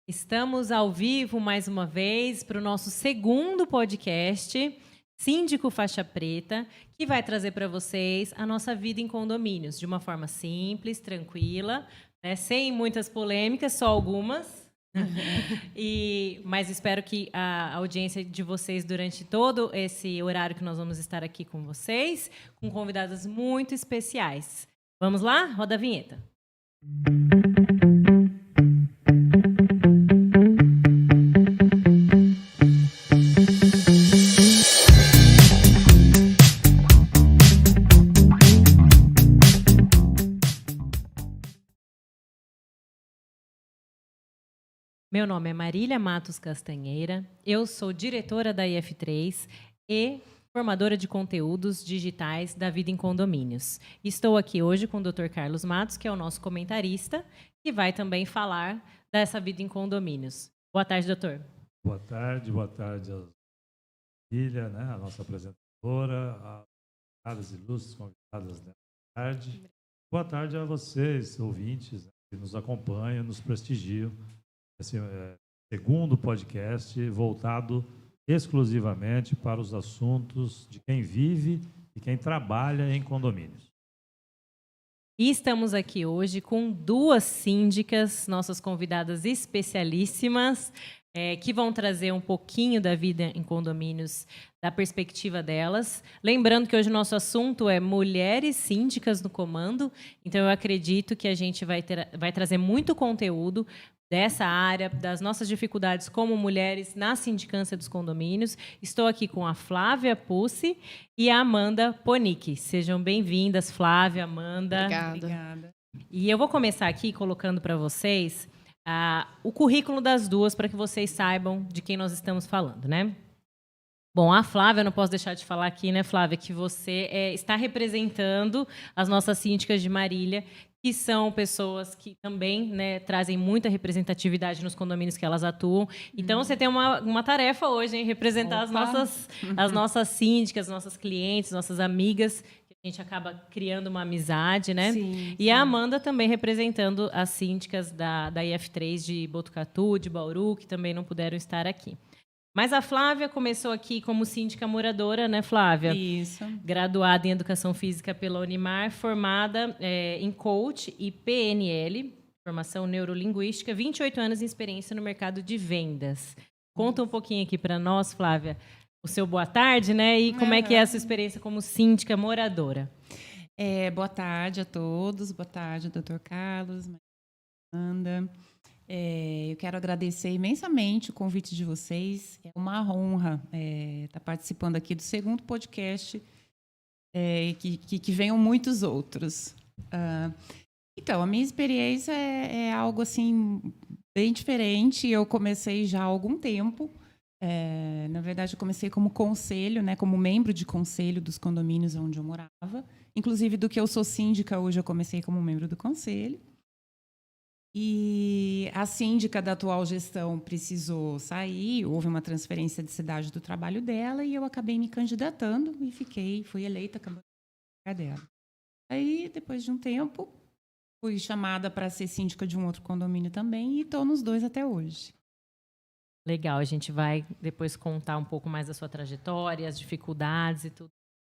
Estamos ao vivo mais uma vez para o nosso segundo podcast, Síndico Faixa Preta, que vai trazer para vocês a nossa vida em condomínios, de uma forma simples, tranquila, né, sem muitas polêmicas, só algumas. Mas espero que a audiência de vocês durante todo esse horário que nós vamos estar aqui com vocês, com convidadas muito especiais. Vamos lá? Roda a vinheta. Meu nome é Marília Matos Castanheira, eu sou diretora da IF3 e formadora de conteúdos digitais da Vida em Condomínios. Estou aqui hoje com o Dr. Carlos Matos, que é o nosso comentarista, que vai também falar dessa vida em condomínios. Boa tarde, doutor. Boa tarde a Marília, né, a nossa apresentadora, as ilustres convidadas da tarde. Boa tarde a vocês, ouvintes, né, que nos acompanham, nos prestigiam. Esse segundo podcast voltado exclusivamente para os assuntos de quem vive e quem trabalha em condomínios. E estamos aqui hoje com duas síndicas, nossas convidadas especialíssimas, que vão trazer um pouquinho da vida em condomínios, da perspectiva delas. Lembrando que hoje o nosso assunto é mulheres síndicas no comando, então eu acredito que a gente vai trazer muito conteúdo dessa área, das nossas dificuldades como mulheres na sindicância dos condomínios. Estou aqui com a Flávia Pussi e a Amanda Ponick. Sejam bem-vindas, Flávia, Amanda. Obrigada. E eu vou começar aqui colocando para vocês o currículo das duas, para que vocês saibam de quem nós estamos falando, né? Bom, a Flávia, eu não posso deixar de falar aqui, né, Flávia, que você está representando as nossas síndicas de Marília, que são pessoas que também, né, trazem muita representatividade nos condomínios que elas atuam. Então, você tem uma tarefa hoje, hein? Representar as nossas síndicas, nossas clientes, nossas amigas, que a gente acaba criando uma amizade, né? Sim, e a Amanda também representando as síndicas da IF3 de Botucatu, de Bauru, que também não puderam estar aqui. Mas a Flávia começou aqui como síndica moradora, né, Flávia? Isso. Graduada em Educação Física pela Unimar, formada em coach e PNL, formação neurolinguística, 28 anos de experiência no mercado de vendas. Conta um pouquinho aqui para nós, Flávia, o seu boa tarde, né? E como é que é a sua experiência como síndica moradora? Boa tarde a todos, boa tarde, doutor Carlos, Amanda. Eu quero agradecer imensamente o convite de vocês. É uma honra estar participando aqui do segundo podcast, que venham muitos outros. Então, a minha experiência é algo assim bem diferente. Eu comecei já há algum tempo. Na verdade, eu comecei como conselho, né, como membro de conselho dos condomínios onde eu morava. Inclusive, do que eu sou síndica, hoje eu comecei como membro do conselho. E a síndica da atual gestão precisou sair, houve uma transferência de cidade do trabalho dela e eu acabei me candidatando e fui eleita dela. Aí, depois de um tempo, fui chamada para ser síndica de um outro condomínio também e estou nos dois até hoje. Legal, a gente vai depois contar um pouco mais da sua trajetória, as dificuldades e tudo.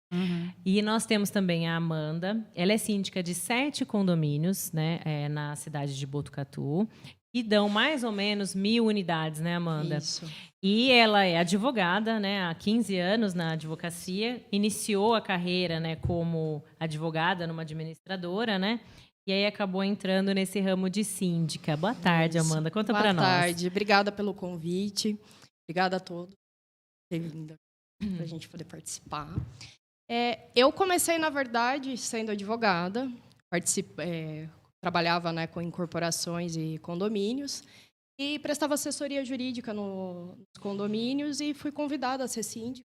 Uhum. E nós temos também a Amanda. Ela é síndica de 7 condomínios, né, na cidade de Botucatu, que dão mais ou menos 1.000 unidades, né, Amanda? Isso. E ela é advogada, né, há 15 anos na advocacia, iniciou a carreira, né, como advogada numa administradora, né? E aí acabou entrando nesse ramo de síndica. Boa tarde, Amanda. Conta para nós. Boa tarde. Obrigada pelo convite. Obrigada a todos por terem vindo para a gente poder participar. Eu comecei, na verdade, sendo advogada. Trabalhava, né, com incorporações e condomínios. E prestava assessoria jurídica nos condomínios e fui convidada a ser síndica.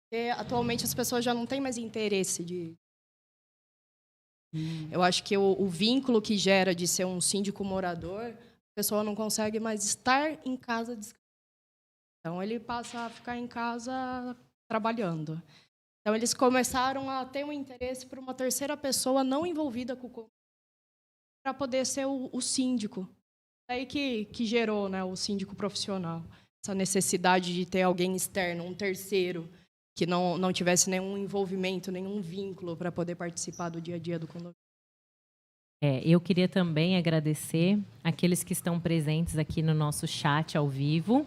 Porque, atualmente, as pessoas já não têm mais interesse de... Eu acho que o vínculo que gera de ser um síndico morador, a pessoa não consegue mais estar em casa descansando. Então, ele passa a ficar em casa trabalhando. Então, eles começaram a ter um interesse por uma terceira pessoa não envolvida com o para poder ser o síndico Aí que gerou, né, o síndico profissional. Essa necessidade de ter alguém externo, um terceiro, que não tivesse nenhum envolvimento, nenhum vínculo para poder participar do dia a dia do condomínio. Eu queria também agradecer aqueles que estão presentes aqui no nosso chat ao vivo.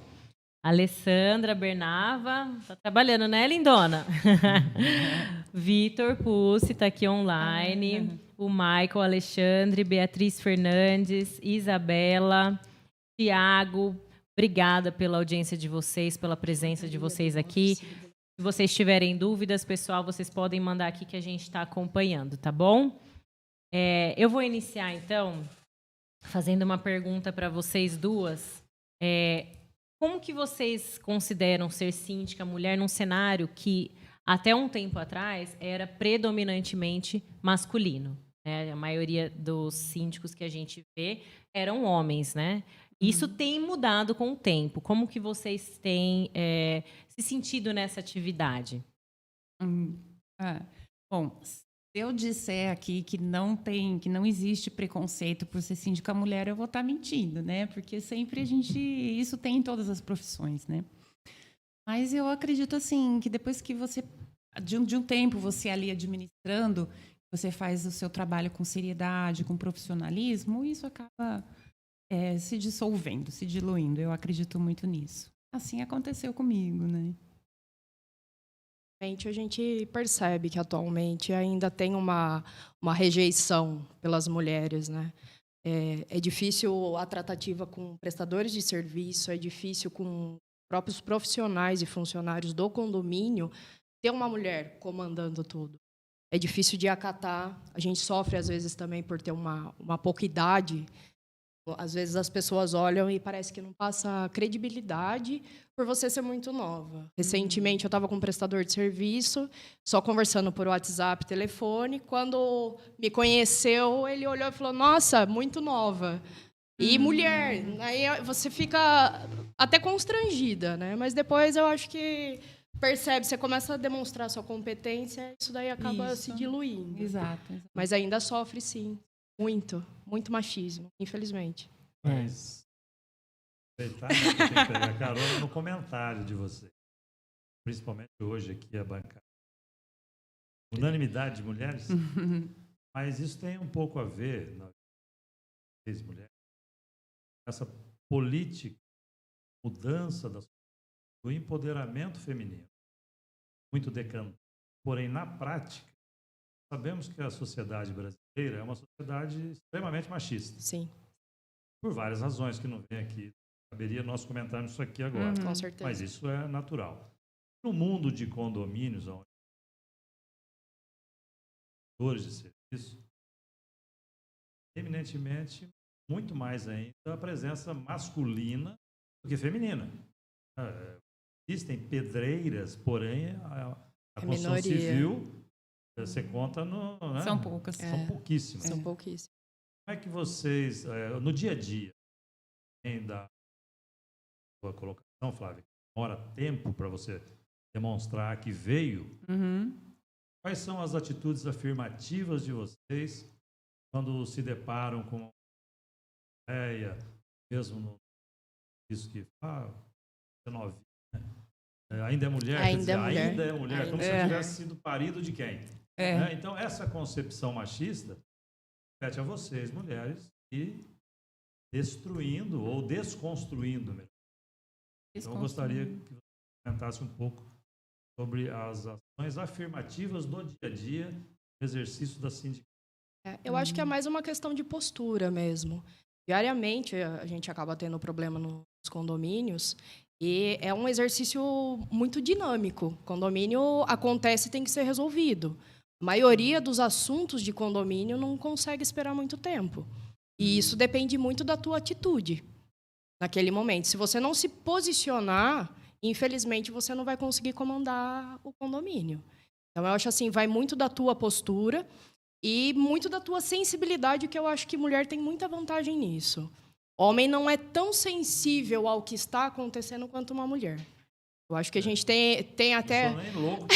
Alessandra Bernava, está trabalhando, né, lindona? Vitor Pussi está aqui online. O Michael Alexandre, Beatriz Fernandes, Isabela, Tiago. Obrigada pela audiência de vocês, pela presença de vocês aqui. Se vocês tiverem dúvidas, pessoal, vocês podem mandar aqui que a gente está acompanhando, tá bom? Eu vou iniciar, então, fazendo uma pergunta para vocês duas. Como que vocês consideram ser síndica mulher num cenário que, até um tempo atrás, era predominantemente masculino? Né? A maioria dos síndicos que a gente vê eram homens, né? Isso tem mudado com o tempo. Como que vocês têm se sentido nessa atividade? Bom, se eu disser aqui que não existe preconceito por ser síndica mulher, eu vou estar mentindo, né? Porque sempre isso tem em todas as profissões, né? Mas eu acredito assim que depois que você de um tempo você ali administrando, você faz o seu trabalho com seriedade, com profissionalismo, isso acaba se dissolvendo, se diluindo. Eu acredito muito nisso. Assim aconteceu comigo, né? A gente percebe que atualmente ainda tem uma rejeição pelas mulheres, né? É difícil a tratativa com prestadores de serviço, é difícil com próprios profissionais e funcionários do condomínio ter uma mulher comandando tudo. É difícil de acatar. A gente sofre, às vezes, também por ter uma pouca idade. Às vezes as pessoas olham e parece que não passa credibilidade por você ser muito nova. Recentemente eu estava com um prestador de serviço, só conversando por WhatsApp, telefone. Quando me conheceu, ele olhou e falou: "Nossa, muito nova". E mulher. Aí você fica até constrangida, né? Mas depois eu acho que percebe, você começa a demonstrar sua competência, isso daí acaba se diluindo. Exato. Mas ainda sofre, sim. Muito machismo, infelizmente. Mas aproveitar, né, que eu tenho que pegar carona no comentário de vocês. Principalmente hoje aqui a bancada. Unanimidade de mulheres. Mas isso tem um pouco a ver, nas mulheres, essa política, mudança do empoderamento feminino. Muito decantado. Porém, na prática, sabemos que a sociedade brasileira é uma sociedade extremamente machista. Sim. Por várias razões que não vem aqui. Caberia nós comentarmos isso aqui agora. Com certeza. Mas isso é natural. No mundo de condomínios, onde de serviço, eminentemente, muito mais ainda a presença masculina do que feminina. Existem pedreiras, porém a construção minoria. civil, você conta no... Né? São poucas. São pouquíssimas. São pouquíssimos. Como é que vocês, no dia a dia, além da sua colocação, Flávia, demora tempo para você demonstrar que veio, quais são as atitudes afirmativas de vocês quando se deparam com uma ideia, mesmo no isso que é novinha, ainda é mulher, Ainda é mulher, como se tivesse sido parido de quem? Né? Então, essa concepção machista compete a vocês, mulheres, e destruindo ou desconstruindo. Então, eu gostaria que você comentasse um pouco sobre as ações afirmativas do dia a dia, no exercício da sindicatura. Eu acho que é mais uma questão de postura mesmo. Diariamente, a gente acaba tendo problema nos condomínios e é um exercício muito dinâmico. Condomínio acontece e tem que ser resolvido. A maioria dos assuntos de condomínio não consegue esperar muito tempo. E isso depende muito da tua atitude naquele momento. Se você não se posicionar, infelizmente, você não vai conseguir comandar o condomínio. Então, eu acho assim, vai muito da tua postura e muito da tua sensibilidade, que eu acho que mulher tem muita vantagem nisso. Homem não é tão sensível ao que está acontecendo quanto uma mulher. Eu acho que a gente tem até... Não sou nem louco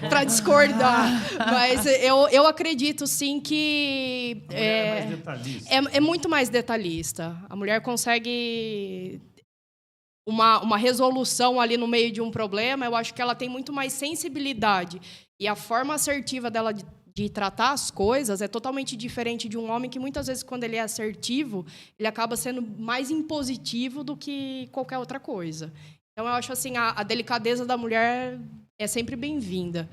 para discordar, mas eu acredito sim que a mulher é mais detalhista. É muito mais detalhista. A mulher consegue uma resolução ali no meio de um problema. Eu acho que ela tem muito mais sensibilidade e a forma assertiva dela de tratar as coisas é totalmente diferente de um homem que muitas vezes quando ele é assertivo ele acaba sendo mais impositivo do que qualquer outra coisa. Então, eu acho assim, a delicadeza da mulher é sempre bem-vinda.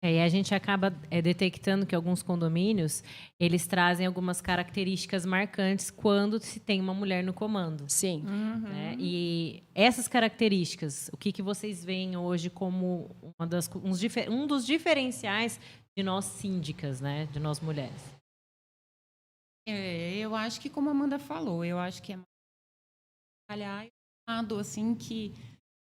E a gente acaba detectando que alguns condomínios, eles trazem algumas características marcantes quando se tem uma mulher no comando. Sim. Né? E essas características, o que vocês veem hoje como um dos diferenciais de nós síndicas, né? De nós mulheres? Eu acho que, como a Amanda falou, eu acho que é trabalhar assim que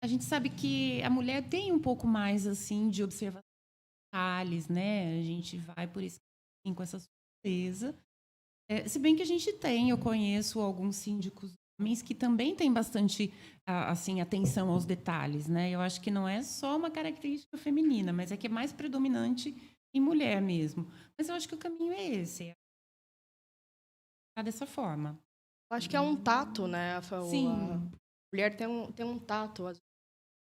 a gente sabe que a mulher tem um pouco mais assim de observação de detalhes, né? A gente vai por isso assim, com essa surpresa. Se bem que a gente eu conheço alguns síndicos homens que também têm bastante assim atenção aos detalhes, né? Eu acho que não é só uma característica feminina, mas é que é mais predominante em mulher mesmo. Mas eu acho que o caminho é esse, dessa forma. Eu acho que é um tato, né? Sim. A mulher tem um tato a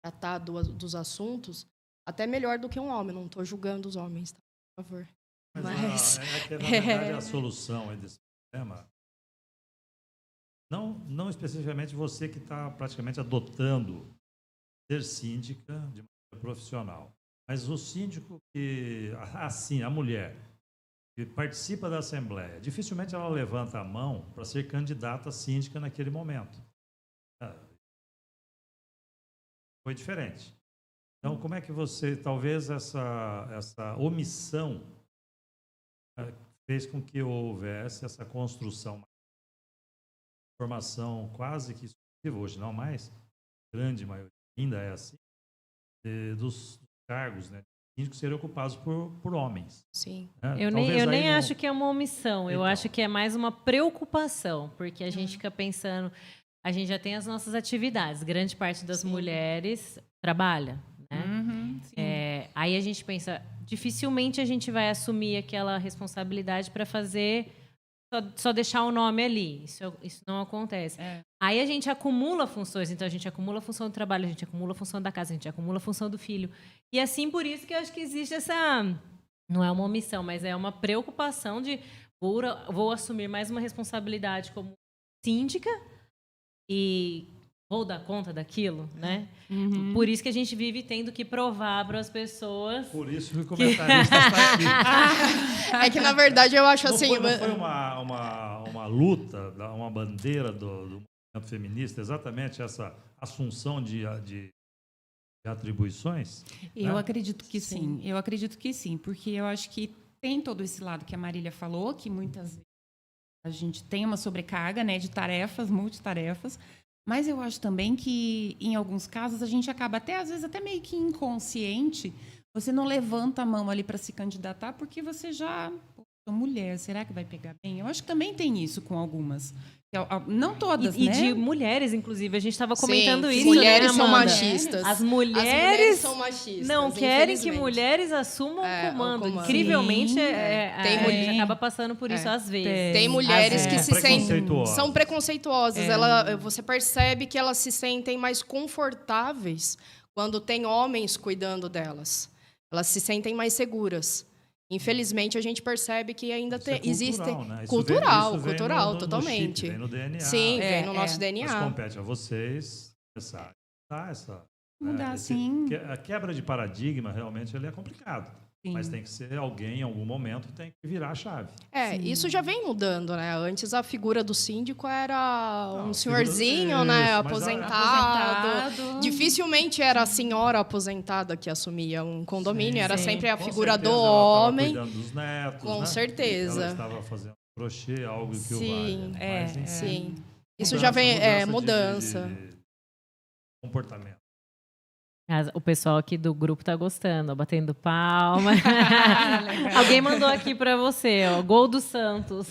tratar dos assuntos até melhor do que um homem. Não estou julgando os homens, tá? Por favor. Mas na verdade, a solução desse problema, não especificamente você que está praticamente adotando ser síndica de maneira profissional, mas o síndico que, assim, a mulher que participa da Assembleia, dificilmente ela levanta a mão para ser candidata a síndica naquele momento. Foi diferente. Então, como é que você, talvez essa omissão fez com que houvesse essa construção, formação quase que exclusiva, hoje não mais, grande maioria ainda é assim, dos cargos, né, síndicos serem ocupados por homens. Sim. Né? Eu nem acho que é uma omissão, eu acho que é mais uma preocupação, porque a gente fica pensando, a gente já tem as nossas atividades, grande parte das mulheres trabalha, né? Aí a gente pensa, dificilmente a gente vai assumir aquela responsabilidade para fazer, só deixar o nome ali, isso não acontece. Aí a gente acumula funções, então a gente acumula a função do trabalho, a gente acumula a função da casa, a gente acumula a função do filho. E assim, por isso que eu acho que existe não é uma omissão, mas é uma preocupação de vou assumir mais uma responsabilidade como síndica e vou dar conta daquilo, né? Por isso que a gente vive tendo que provar para as pessoas. Por isso que o comentarista está aqui. É que, na verdade, eu acho assim... Não foi uma luta, uma bandeira do movimento feminista, exatamente essa assunção de atribuições? Eu acredito que sim. Eu acredito que sim, porque eu acho que tem todo esse lado que a Marília falou, que muitas vezes a gente tem uma sobrecarga, né, de tarefas, multitarefas, mas eu acho também que, em alguns casos, a gente acaba às vezes, até meio que inconsciente, você não levanta a mão ali para se candidatar porque você já... Sou mulher, será que vai pegar bem? Eu acho que também tem isso com algumas. Não todas, e né? de mulheres, inclusive. A gente estava comentando isso, mulheres né, são Amanda? machistas. As mulheres são machistas. não querem que mulheres assumam o comando. Incrivelmente, a gente acaba passando por isso às vezes. Tem mulheres que se sentem... São preconceituosas. Você percebe que elas se sentem mais confortáveis quando tem homens cuidando delas. Elas se sentem mais seguras. Infelizmente, a gente percebe que ainda existem... Né? Cultural, totalmente. No chip, vem no DNA. Sim, vem no nosso DNA. Mas compete a vocês mudar, sim. A quebra de paradigma, realmente, ele é complicado. Sim. Mas tem que ser alguém, em algum momento, tem que virar a chave. Isso já vem mudando, né? Antes a figura do síndico era um senhorzinho, né? Aposentado. Dificilmente era a senhora aposentada que assumia um condomínio, era sempre a figura do homem. Ela cuidando dos netos, com certeza. Ela estava fazendo crochê, algo que o vale. Sim. Isso já vem, mudança. De comportamento. O pessoal aqui do grupo tá gostando, ó, batendo palma. Alguém mandou aqui para você, ó, gol do Santos.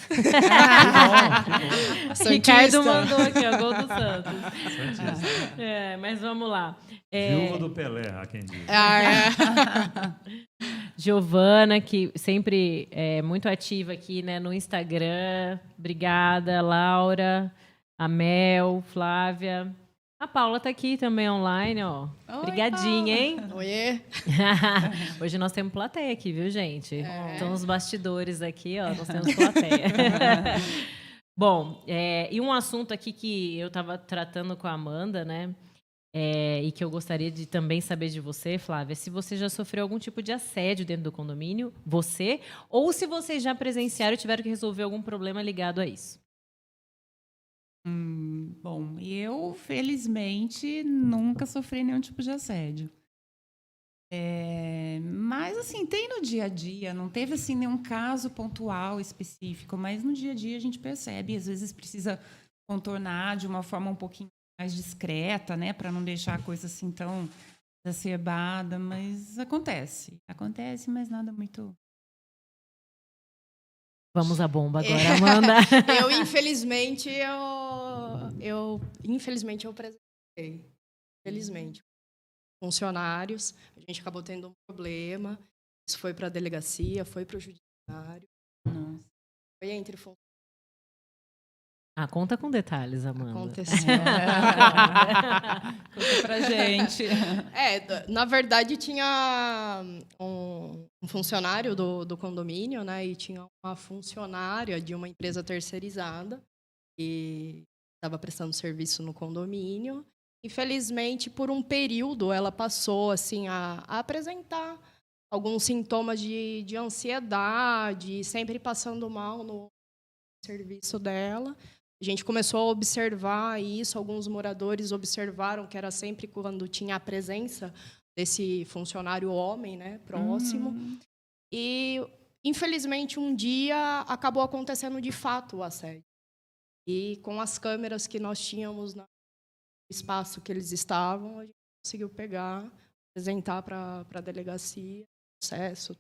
Ricardo mandou aqui, ó, gol do Santos. Mas vamos lá. Viúva do Pelé, há quem diz. Giovana, que sempre é muito ativa aqui, né, no Instagram. Obrigada, Laura, a Mel, Flávia. A Paula tá aqui também online, ó. Obrigadinha, hein? Oiê. Hoje nós temos plateia aqui, viu, gente? Estão os bastidores aqui, ó. Nós temos plateia. Bom, e um assunto aqui que eu estava tratando com a Amanda, né? E que eu gostaria de também saber de você, Flávia, se você já sofreu algum tipo de assédio dentro do condomínio, você, ou se vocês já presenciaram e tiveram que resolver algum problema ligado a isso. Bom, eu, felizmente, nunca sofri nenhum tipo de assédio. Mas, assim, tem no dia a dia, não teve, assim, nenhum caso pontual específico, mas no dia a dia a gente percebe, às vezes precisa contornar de uma forma um pouquinho mais discreta, né, para não deixar a coisa, assim, tão exacerbada, mas acontece, mas nada muito... Vamos à bomba agora, Amanda. Infelizmente, eu presenciei. Infelizmente. Funcionários, a gente acabou tendo um problema. Isso foi para a delegacia, foi para o judiciário. Nossa. Foi entre funcionários. Conta com detalhes, Amanda. Aconteceu. Conta pra gente. Na verdade, tinha um funcionário do condomínio, né? E tinha uma funcionária de uma empresa terceirizada que estava prestando serviço no condomínio. Infelizmente, por um período, ela passou assim, a apresentar alguns sintomas de ansiedade, sempre passando mal no serviço dela. A gente começou a observar isso, alguns moradores observaram que era sempre quando tinha a presença desse funcionário homem, né, próximo. E, infelizmente, um dia acabou acontecendo de fato o assédio. E com as câmeras que nós tínhamos no espaço que eles estavam, a gente conseguiu pegar, apresentar para a delegacia, processo.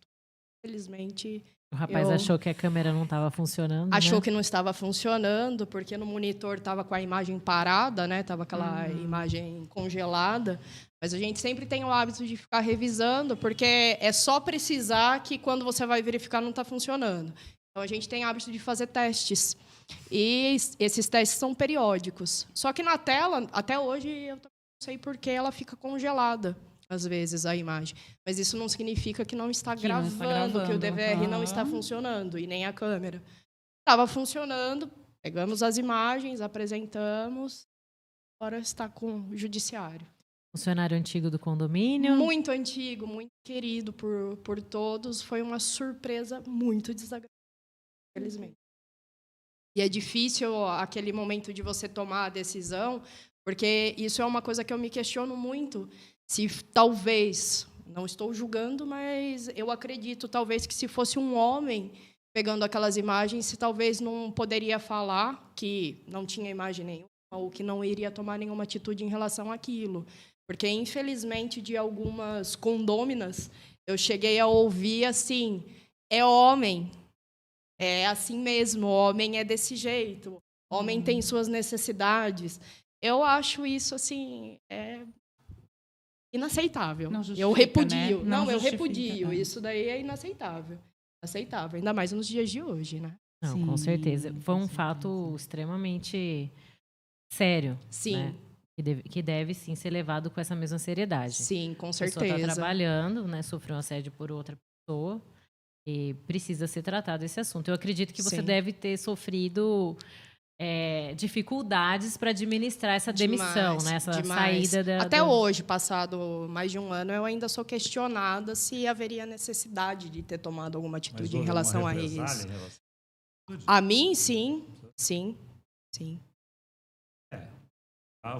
Infelizmente... O rapaz achou que a câmera não estava funcionando, Achou, né? que não estava funcionando, porque no monitor estava com a imagem parada, né? Estava aquela imagem congelada. Mas a gente sempre tem o hábito de ficar revisando, porque é só precisar que, quando você vai verificar, não está funcionando. Então, a gente tem o hábito de fazer testes. E esses testes são periódicos. Só que na tela, até hoje, eu não sei por que ela fica congelada, às vezes, a imagem. Mas isso não significa que não está gravando, que o DVR não está funcionando, e nem a câmera. Estava funcionando, pegamos as imagens, apresentamos, agora está com o judiciário. Funcionário antigo do condomínio? Muito antigo, muito querido por todos. Foi uma surpresa muito desagradável, infelizmente. E é difícil aquele momento de você tomar a decisão, porque isso é uma coisa que eu me questiono muito. Se talvez, não estou julgando, mas eu acredito talvez que, se fosse um homem pegando aquelas imagens, se talvez não poderia falar que não tinha imagem nenhuma ou que não iria tomar nenhuma atitude em relação àquilo. Porque, infelizmente, de algumas condôminas, eu cheguei a ouvir assim: é homem, é assim mesmo, homem é desse jeito, homem tem suas necessidades. Eu acho isso assim... inaceitável. Eu repudio. Né? Eu repudio. Isso daí é inaceitável. Aceitável, ainda mais nos dias de hoje, né? Não, Sim, com certeza. Foi um fato extremamente sério. Sim. Né? Que deve, sim, ser levado com essa mesma seriedade. Sim, com A certeza. pessoa está trabalhando, né? Sofreu um assédio por outra pessoa e precisa ser tratado esse assunto. Eu acredito que você deve ter sofrido... dificuldades para administrar essa demissão, né? Essa saída Até hoje, passado mais de um ano, eu ainda sou questionada se haveria necessidade de ter tomado alguma atitude em relação a isso. A mim, sim. Sim.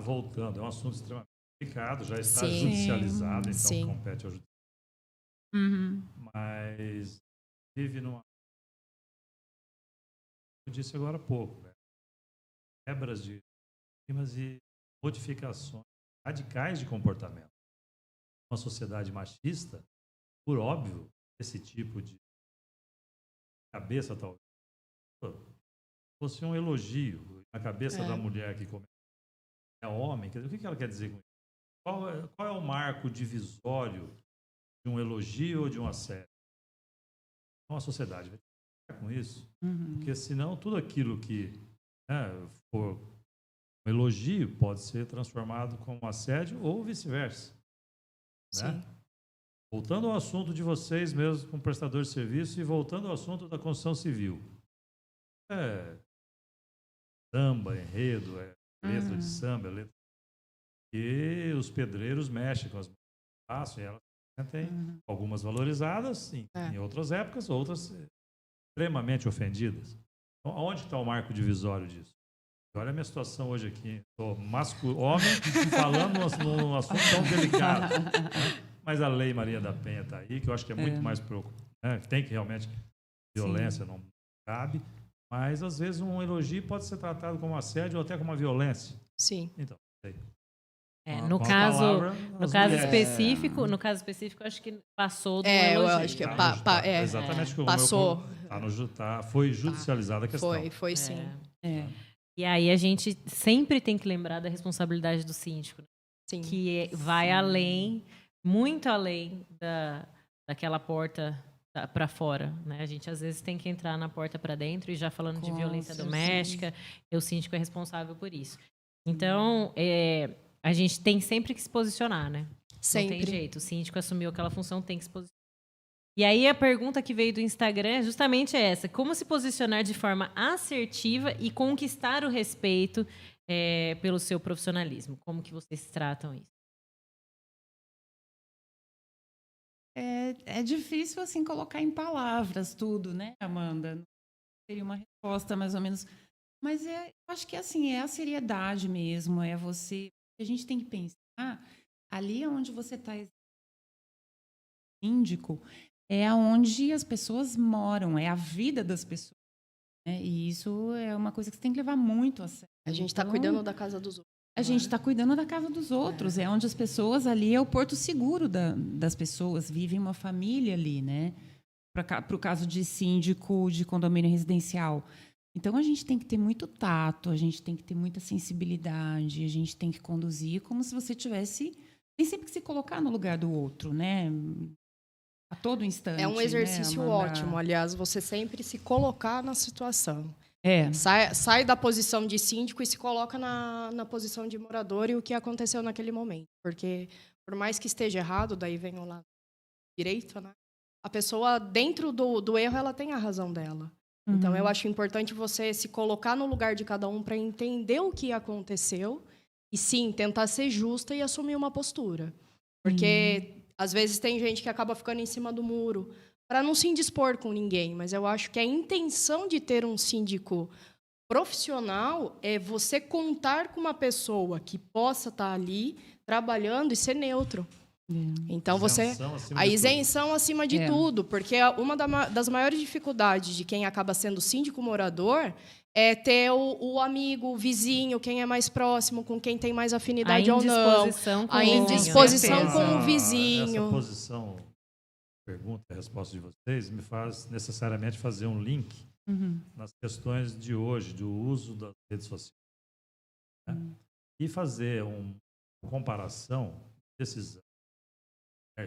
Voltando, é um assunto extremamente complicado, já está judicializado, então compete ao judiciário. Mas vive numa... Eu disse agora há pouco, né? Quebras de climas e modificações radicais de comportamento. uma sociedade machista, por óbvio, esse tipo de cabeça, talvez, fosse um elogio na cabeça da mulher que é homem. Quer dizer, o que ela quer dizer com isso? Qual é o marco divisório de um elogio ou de um assédio? Então, a sociedade vai ter que com isso, porque senão tudo aquilo que for um elogio pode ser transformado como assédio ou vice-versa. Né? Voltando ao assunto de vocês mesmo como prestadores de serviço e voltando ao assunto da construção civil. Samba, enredo, letra de samba, letra. E os pedreiros mexem com as mulheres, e elas sentem algumas valorizadas em outras épocas, outras extremamente ofendidas. Então, onde está o marco divisório disso? Olha a minha situação hoje aqui. Estou homem falando num assunto tão delicado. Mas a Lei Maria da Penha está aí, que eu acho que é muito mais preocupante. Né? Tem que realmente, violência não cabe, mas às vezes um elogio pode ser tratado como assédio ou até como uma violência. Sim. Então, sei. No caso específico, acho que passou do elogio. Eu acho que exatamente como passou. Foi judicializada a questão. Foi sim. E aí a gente sempre tem que lembrar da responsabilidade do síndico, né? Sim. Que vai além, muito além daquela porta para fora, né? A gente às vezes tem que entrar na porta para dentro, e já falando de violência doméstica, o síndico é responsável por isso. Então, a gente tem sempre que se posicionar, né? Sempre. Não tem jeito. O síndico assumiu aquela função, tem que se posicionar. E aí a pergunta que veio do Instagram é justamente essa: como se posicionar de forma assertiva e conquistar o respeito pelo seu profissionalismo? Como que vocês tratam isso? É difícil, assim, colocar em palavras tudo, né, Amanda? Não seria uma resposta mais ou menos. Mas eu acho que, assim, é a seriedade mesmo, a gente tem que pensar, ali onde você está síndico, é onde as pessoas moram, é a vida das pessoas. Né? E isso é uma coisa que você tem que levar muito a sério. A gente está cuidando da casa dos outros. A gente está cuidando da casa dos outros. É onde as pessoas ali, é o porto seguro das pessoas. Vivem uma família ali, né? Para o caso de síndico de condomínio residencial. Então, a gente tem que ter muito tato, a gente tem que ter muita sensibilidade, a gente tem que conduzir como se você tivesse... Tem sempre que se colocar no lugar do outro, né? A todo instante. É um exercício né, ótimo, aliás, você sempre se colocar na situação. É. Sai da posição de síndico e se coloca na posição de morador e o que aconteceu naquele momento. Porque, por mais que esteja errado, daí vem o lado direito, né? A pessoa, dentro do erro, ela tem a razão dela. Uhum. Então, eu acho importante você se colocar no lugar de cada um para entender o que aconteceu e, sim, tentar ser justa e assumir uma postura. Porque, às vezes, tem gente que acaba ficando em cima do muro para não se indispor com ninguém. Mas eu acho que a intenção de ter um síndico profissional é você contar com uma pessoa que possa estar ali trabalhando e ser neutro. Então, a isenção acima de tudo, porque uma das maiores dificuldades de quem acaba sendo síndico morador é ter o amigo, o vizinho, quem é mais próximo, com quem tem mais afinidade ou não. A indisposição com o vizinho. Essa posição, pergunta e resposta de vocês, me faz necessariamente fazer um link nas questões de hoje, do uso das redes sociais. Né? E fazer uma comparação desses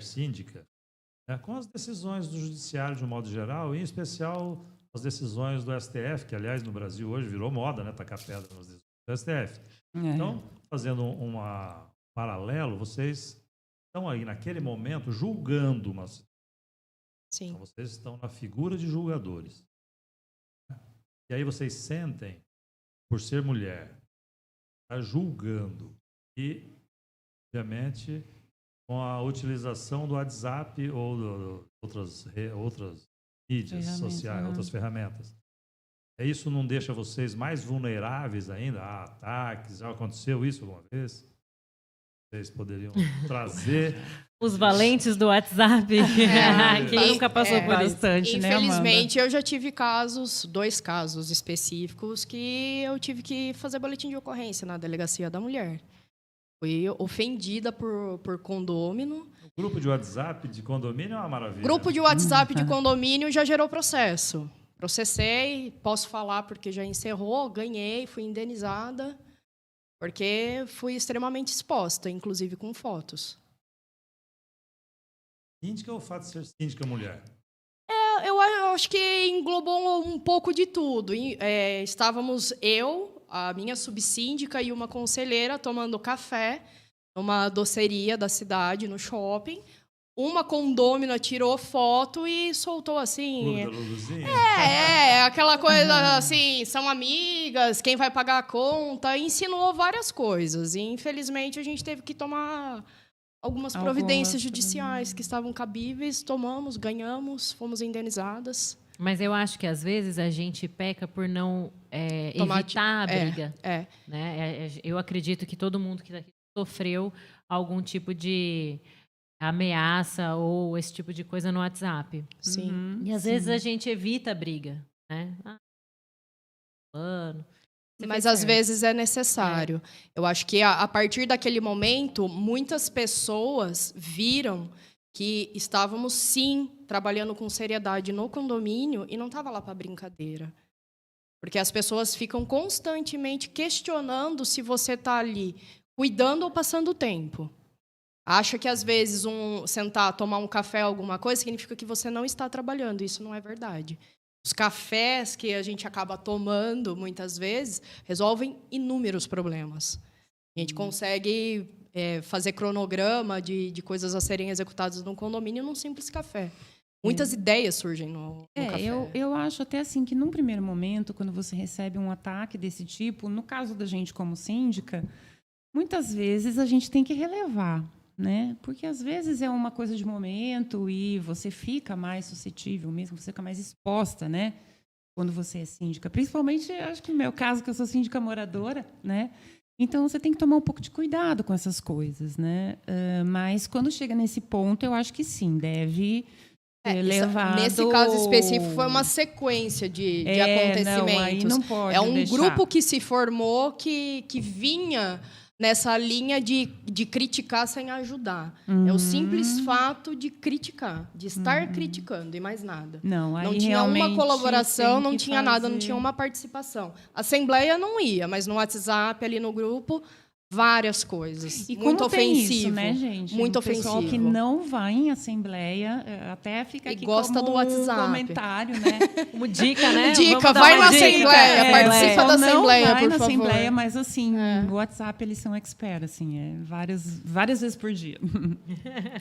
síndica, né, com as decisões do judiciário de um modo geral, e em especial as decisões do STF, que aliás no Brasil hoje virou moda, né, tacar pedra nas decisões do STF. Então, fazendo um paralelo, vocês estão aí naquele momento julgando uma situação. Sim. Então, vocês estão na figura de julgadores. E aí vocês sentem, por ser mulher, tá julgando e, obviamente, com a utilização do WhatsApp ou outras mídias sociais, outras ferramentas. Isso não deixa vocês mais vulneráveis ainda a ataques? Já aconteceu isso alguma vez? Vocês poderiam trazer... Os valentes do WhatsApp. Quem nunca passou por bastante, né, Amanda? Infelizmente, eu já tive dois casos específicos, que eu tive que fazer boletim de ocorrência na Delegacia da Mulher. Fui ofendida por condômino. O grupo de WhatsApp de condomínio é uma maravilha. Grupo de WhatsApp de condomínio já gerou processo. Processei, posso falar porque já encerrou, ganhei, fui indenizada, porque fui extremamente exposta, inclusive com fotos. Síndica ou o fato de ser síndica mulher? Eu acho que englobou um pouco de tudo. Estávamos a minha subsíndica e uma conselheira tomando café numa doceria da cidade, no shopping. Uma condômina tirou foto e soltou assim... Clube da Luluzinha? Aquela coisa assim, são amigas, quem vai pagar a conta, insinuou várias coisas. E, infelizmente, a gente teve que tomar algumas providências judiciais que estavam cabíveis, tomamos, ganhamos, fomos indenizadas. Mas eu acho que, às vezes, a gente peca por não evitar a briga. Né? Eu acredito que todo mundo que sofreu algum tipo de ameaça ou esse tipo de coisa no WhatsApp. Sim. E, às vezes, a gente evita a briga. Né? Mas, às vezes, é necessário. Eu acho que, a partir daquele momento, muitas pessoas viram que estávamos, sim, trabalhando com seriedade no condomínio e não estava lá para brincadeira. Porque as pessoas ficam constantemente questionando se você está ali cuidando ou passando tempo. Acha que, às vezes, sentar, tomar um café, alguma coisa, significa que você não está trabalhando. Isso não é verdade. Os cafés que a gente acaba tomando, muitas vezes, resolvem inúmeros problemas. A gente consegue fazer cronograma de coisas a serem executadas num condomínio num simples café. Muitas ideias surgem no café. Eu acho até assim que, num primeiro momento, quando você recebe um ataque desse tipo, no caso da gente como síndica, muitas vezes a gente tem que relevar. Né? Porque, às vezes, é uma coisa de momento e você fica mais suscetível mesmo, você fica mais exposta, né? Quando você é síndica. Principalmente, acho que no meu caso, que eu sou síndica moradora, né? Então, você tem que tomar um pouco de cuidado com essas coisas, né? Mas, quando chega nesse ponto, eu acho que sim, deve levar... Nesse caso específico, foi uma sequência de acontecimentos. Não, aí não pode deixar. Grupo que se formou que vinha nessa linha de criticar sem ajudar. É o simples fato de criticar, de estar criticando e mais nada. Não tinha uma colaboração, não tinha nada, não tinha uma participação. A assembleia não ia, mas no WhatsApp, ali no grupo, várias coisas. E muito como tem ofensivo. isso, né, gente? Muito o pessoal ofensivo. que não vai em assembleia, até fica aqui gosta como do WhatsApp. um comentário, né? Como dica, né? Dica, vai na assembleia, participa da assembleia, por favor. Vai na assembleia, mas assim, no WhatsApp eles são expert, assim, várias vezes por dia.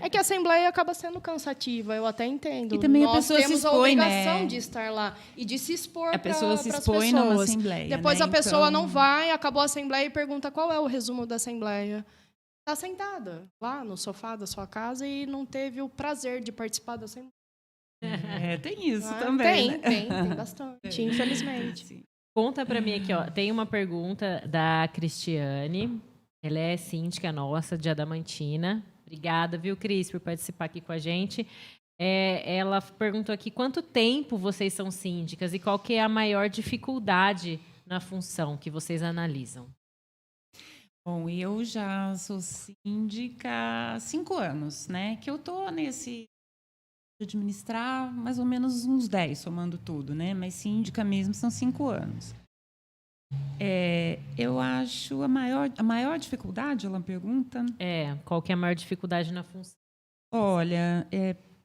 É que a assembleia acaba sendo cansativa, eu até entendo. E também Nós a pessoa temos se expõe, a obrigação né? de estar lá e de se expor para as pessoas. A pessoa se expõe numa assembleia. Depois né? a pessoa então... não vai, acabou a assembleia e pergunta qual é o resumo da assembleia. Está sentada lá no sofá da sua casa e não teve o prazer de participar da assembleia. Tem isso também. Tem bastante, infelizmente. Conta para mim aqui, ó. Tem uma pergunta da Cristiane. Ela é síndica nossa de Adamantina. Obrigada, viu, Cris, por participar aqui com a gente. Ela perguntou aqui quanto tempo vocês são síndicas e qual que é a maior dificuldade na função que vocês analisam. Bom, eu já sou síndica há 5 anos, né? Que eu estou nesse de administrar mais ou menos uns 10, somando tudo, né? Mas síndica mesmo são 5 anos. Eu acho a maior dificuldade, ela pergunta. Qual que é a maior dificuldade na função? Olha,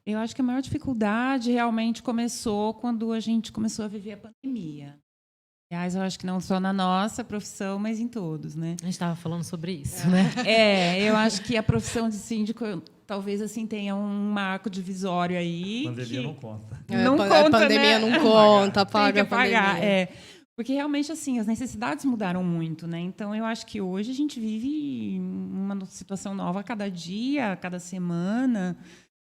eu acho que a maior dificuldade realmente começou quando a gente começou a viver a pandemia. Aliás, eu acho que não só na nossa profissão, mas em todos, né? A gente estava falando sobre isso, né? Eu acho que a profissão de síndico talvez assim tenha um marco divisório aí. A pandemia não conta. Não conta, a pandemia né? não conta, paga Tem que pagar, pandemia. Porque realmente assim as necessidades mudaram muito, né? Então eu acho que hoje a gente vive uma situação nova a cada dia, a cada semana,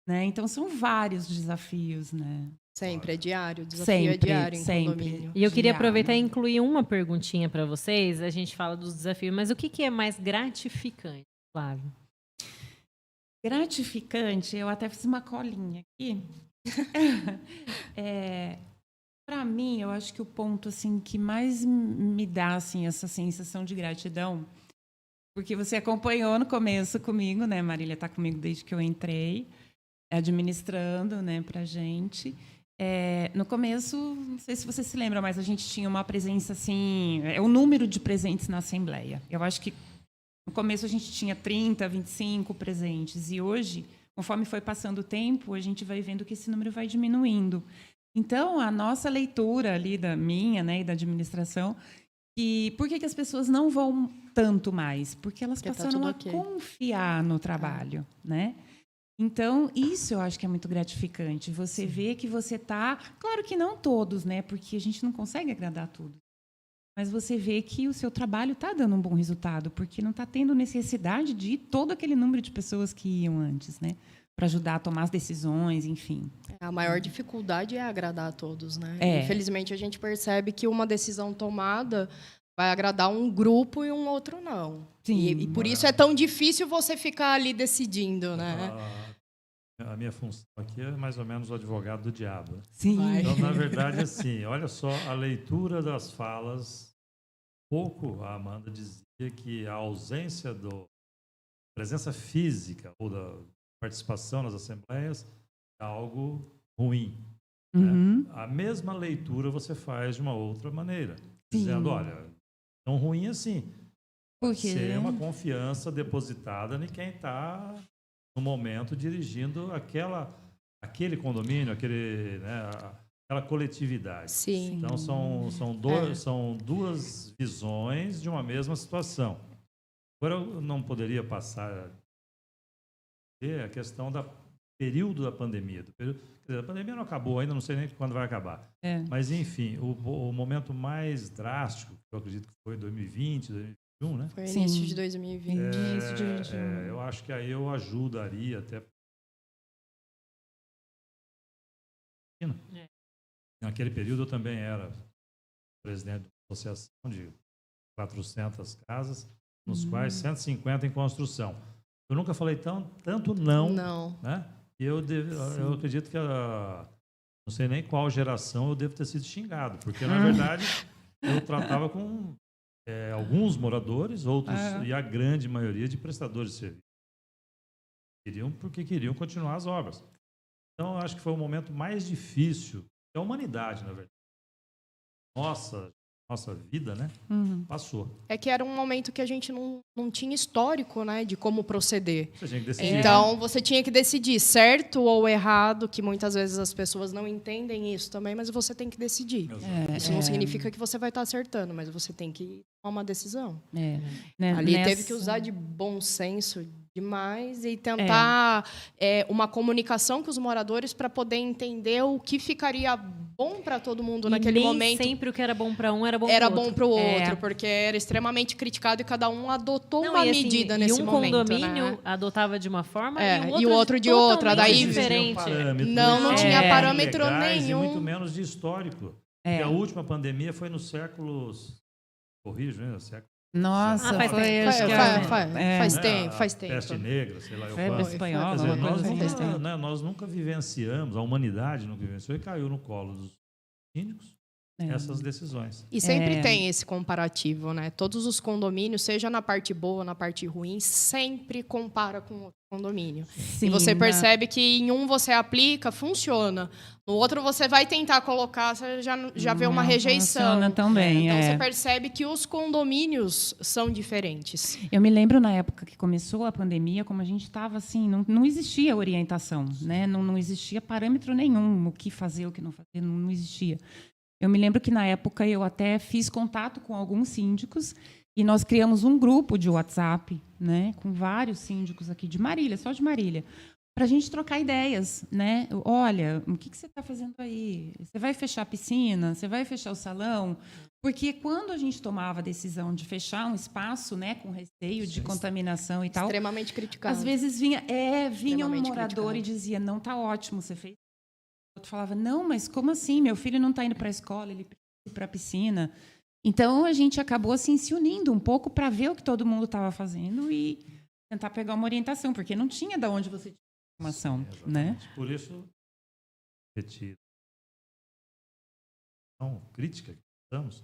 né? Então são vários desafios, né? Sempre, é diário, o desafio é diário em condomínio. E eu queria aproveitar e incluir uma perguntinha para vocês. A gente fala dos desafios, mas o que é mais gratificante, Flávio? Gratificante, eu até fiz uma colinha aqui. Para mim, eu acho que o ponto assim que mais me dá assim essa sensação de gratidão porque você acompanhou no começo comigo, né? Marília está comigo desde que eu entrei, administrando, né, para a gente. No começo, não sei se você se lembra, mas a gente tinha uma presença assim, o número de presentes na Assembleia. Eu acho que no começo a gente tinha 30, 25 presentes, e hoje, conforme foi passando o tempo, a gente vai vendo que esse número vai diminuindo. Então, a nossa leitura ali, da minha, né, e da administração, e por que as pessoas não vão tanto mais? Porque elas passaram a confiar no trabalho, né? Então, isso eu acho que é muito gratificante. Você vê que você está... Claro que não todos, né? Porque a gente não consegue agradar tudo. Mas você vê que o seu trabalho está dando um bom resultado, porque não está tendo necessidade de ir todo aquele número de pessoas que iam antes, né? Para ajudar a tomar as decisões, enfim. A maior dificuldade é agradar a todos, né? É. Infelizmente, a gente percebe que uma decisão tomada vai agradar um grupo e um outro não. Sim. E por isso é tão difícil você ficar ali decidindo, né? A minha função aqui é mais ou menos o advogado do diabo. Sim. Então, na verdade, assim, olha só, a leitura das falas, pouco a Amanda dizia que a ausência da presença física ou da participação nas assembleias é algo ruim. Uhum. Né? A mesma leitura você faz de uma outra maneira, Sim. dizendo, olha, tão ruim assim. Porque Ser uma confiança depositada em quem está no momento dirigindo aquele condomínio, aquela coletividade. Sim. Então são duas visões de uma mesma situação. Agora eu não poderia passar a questão do período da pandemia. A pandemia não acabou ainda, não sei nem quando vai acabar. Mas, enfim, o momento mais drástico, que eu acredito que foi 2020, 2021, né? Foi o início de 2020. Início de 2021. Eu acho que aí eu ajudaria até. Naquele período eu também era presidente de uma associação de 400 casas, nos quais 150 em construção. Eu nunca falei tanto não. Né? E eu acredito que não sei nem qual geração eu devo ter sido xingado, porque, na verdade, eu tratava com alguns moradores, outros, e a grande maioria de prestadores de serviço. Porque queriam continuar as obras. Então, eu acho que foi o momento mais difícil da humanidade, na verdade. Nossa vida, né? Passou. É que era um momento que a gente não tinha histórico, né, de como proceder. Você tinha que decidir. Então, você tinha que decidir certo ou errado, que muitas vezes as pessoas não entendem isso também, mas você tem que decidir. Isso não significa que você vai estar acertando, mas você tem que tomar uma decisão. Ali teve que usar de bom senso demais e tentar uma comunicação com os moradores para poder entender o que ficaria bom para todo mundo naquele momento. Sempre o que era bom para um era bom para o outro, porque era extremamente criticado e cada um adotou uma medida nesse momento. E um condomínio adotava de uma forma e o outro de outra. Daí diferente. Não tinha parâmetro nenhum. E muito menos de histórico. E a última pandemia foi no século... Corrijo, né? Século... Nossa, faz tempo. Peste negra, sei lá. Febre espanhola, nós nunca vivenciamos, a humanidade nunca vivenciou e caiu no colo dos síndicos essas decisões. E sempre tem esse comparativo, né? Todos os condomínios, seja na parte boa, na parte ruim, sempre compara com outro condomínio. Sim, e você percebe que em um você aplica, funciona. No outro você vai tentar colocar, você já vê uma rejeição. Funciona também, Então você percebe que os condomínios são diferentes. Eu me lembro na época que começou a pandemia, como a gente estava assim, não existia orientação, né? Não existia parâmetro nenhum, o que fazer, o que não fazer, não existia. Eu me lembro que, na época, eu até fiz contato com alguns síndicos e nós criamos um grupo de WhatsApp, né, com vários síndicos aqui de Marília, só de Marília, para a gente trocar ideias. Né? Olha, o que você está fazendo aí? Você vai fechar a piscina? Você vai fechar o salão? Porque quando a gente tomava a decisão de fechar um espaço, né, com receio de contaminação e tal... Extremamente criticado. Às vezes vinha um morador e dizia, não, está ótimo, você fez. O outro falava, não, mas como assim? Meu filho não está indo para a escola, ele precisa ir para a piscina. Então, a gente acabou assim, se unindo um pouco para ver o que todo mundo estava fazendo e tentar pegar uma orientação, porque não tinha de onde você tinha informação. Sim, né? Por isso, crítica que estamos,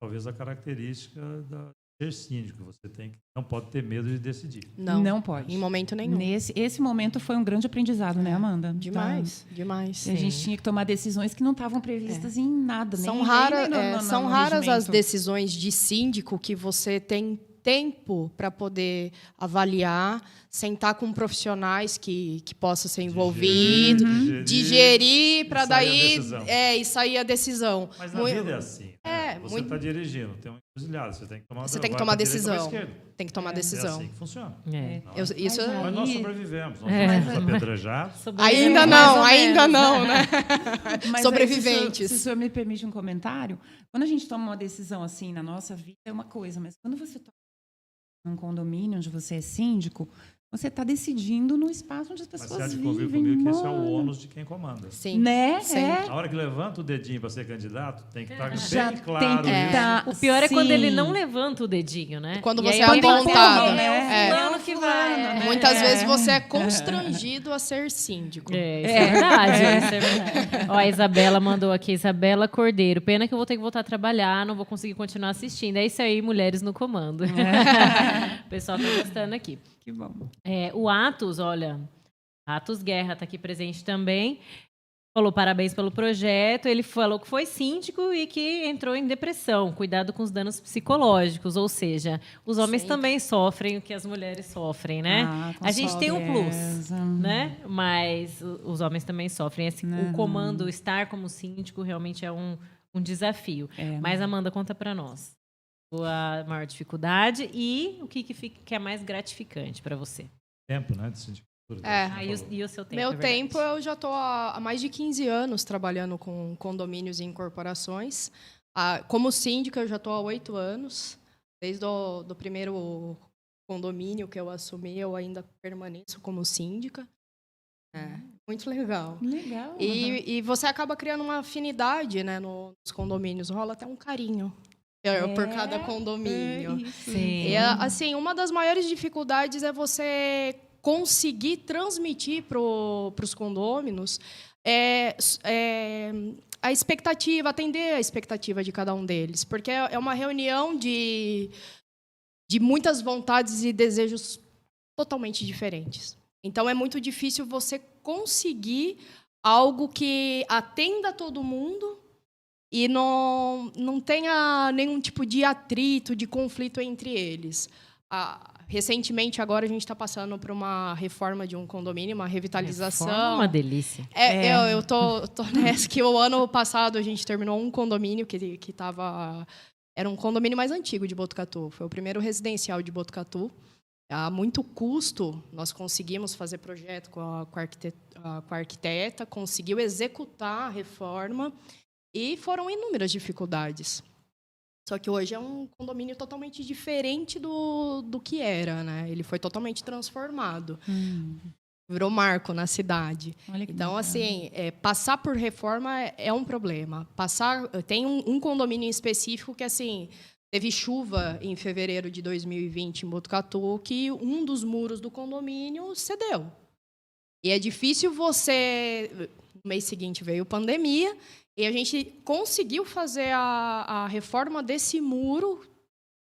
talvez a característica da ser síndico. Você não pode ter medo de decidir. Não pode. Em momento nenhum. Esse momento foi um grande aprendizado, né, Amanda? Demais, demais. A gente tinha que tomar decisões que não estavam previstas em nada. São nem são no raras as regimento. decisões de síndico que você tem tempo para poder avaliar, sentar com profissionais que possam ser envolvidos, digerir para daí e sair a decisão. Mas na vida é assim. Você está dirigindo, tem um encruzilhado, você tem que tomar, você tem que tomar decisão. Tem que tomar decisão. É assim que funciona. Mas nós sobrevivemos, nós fomos apedrejados. Ainda não, né? Mas sobreviventes. Aí, se o senhor me permite um comentário, quando a gente toma uma decisão assim na nossa vida é uma coisa, mas quando você toma num condomínio onde você é síndico, você está decidindo no espaço onde as pessoas vivem. Mas você há de convir comigo que esse é o ônus de quem comanda. Sim. Né? Sim. Na hora que levanta o dedinho para ser candidato, tem que estar Já bem claro tem que isso. tá, O pior é quando sim. ele não levanta o dedinho, né? Quando E você aí é alguém fala, apontado. É o fulano que vai. né? Muitas vezes você é constrangido a ser síndico. Isso é verdade, isso é verdade. Ó, a Isabela mandou aqui, Isabela Cordeiro. Pena que eu vou ter que voltar a trabalhar, não vou conseguir continuar assistindo. É isso aí, mulheres no comando. O pessoal tá gostando aqui. Que bom. O Atos, olha, Atos Guerra está aqui presente também. Falou parabéns pelo projeto. Ele falou que foi síndico e que entrou em depressão. Cuidado com os danos psicológicos. Ou seja, os homens também sofrem o que as mulheres sofrem, né? A gente tem um plus, né? Mas os homens também sofrem. O comando, estar como síndico, realmente é um desafio. Mas, Amanda, conta para nós. A maior dificuldade e o que é mais gratificante para você? Tempo, né? De sindicatura. E o seu tempo? Meu tempo, eu já estou há mais de 15 anos trabalhando com condomínios e incorporações. Como síndica, eu já estou há 8 anos. Desde o primeiro condomínio que eu assumi, eu ainda permaneço como síndica. Muito legal. Legal. E você acaba criando uma afinidade, né, nos condomínios. Rola até um carinho por cada condomínio. Sim. E, assim, uma das maiores dificuldades é você conseguir transmitir para os condôminos a expectativa, atender a expectativa de cada um deles. Porque é uma reunião de muitas vontades e desejos totalmente diferentes. Então, é muito difícil você conseguir algo que atenda todo mundo e não tenha nenhum tipo de atrito, de conflito entre eles. Recentemente, agora, a gente está passando por uma reforma de um condomínio, uma revitalização. Reforma, uma delícia. Eu tô nessa que o ano passado a gente terminou um condomínio que estava... Era um condomínio mais antigo de Botucatu. Foi o primeiro residencial de Botucatu. A muito custo, nós conseguimos fazer projeto com a arquiteta, conseguiu executar a reforma, e foram inúmeras dificuldades. Só que hoje é um condomínio totalmente diferente do que era, né? Ele foi totalmente transformado. Virou marco na cidade. Então, assim, passar por reforma é um problema. Tem um condomínio em específico que, assim, teve chuva em fevereiro de 2020 em Botucatu, que um dos muros do condomínio cedeu. E é difícil você... No mês seguinte veio pandemia, e a gente conseguiu fazer a reforma desse muro,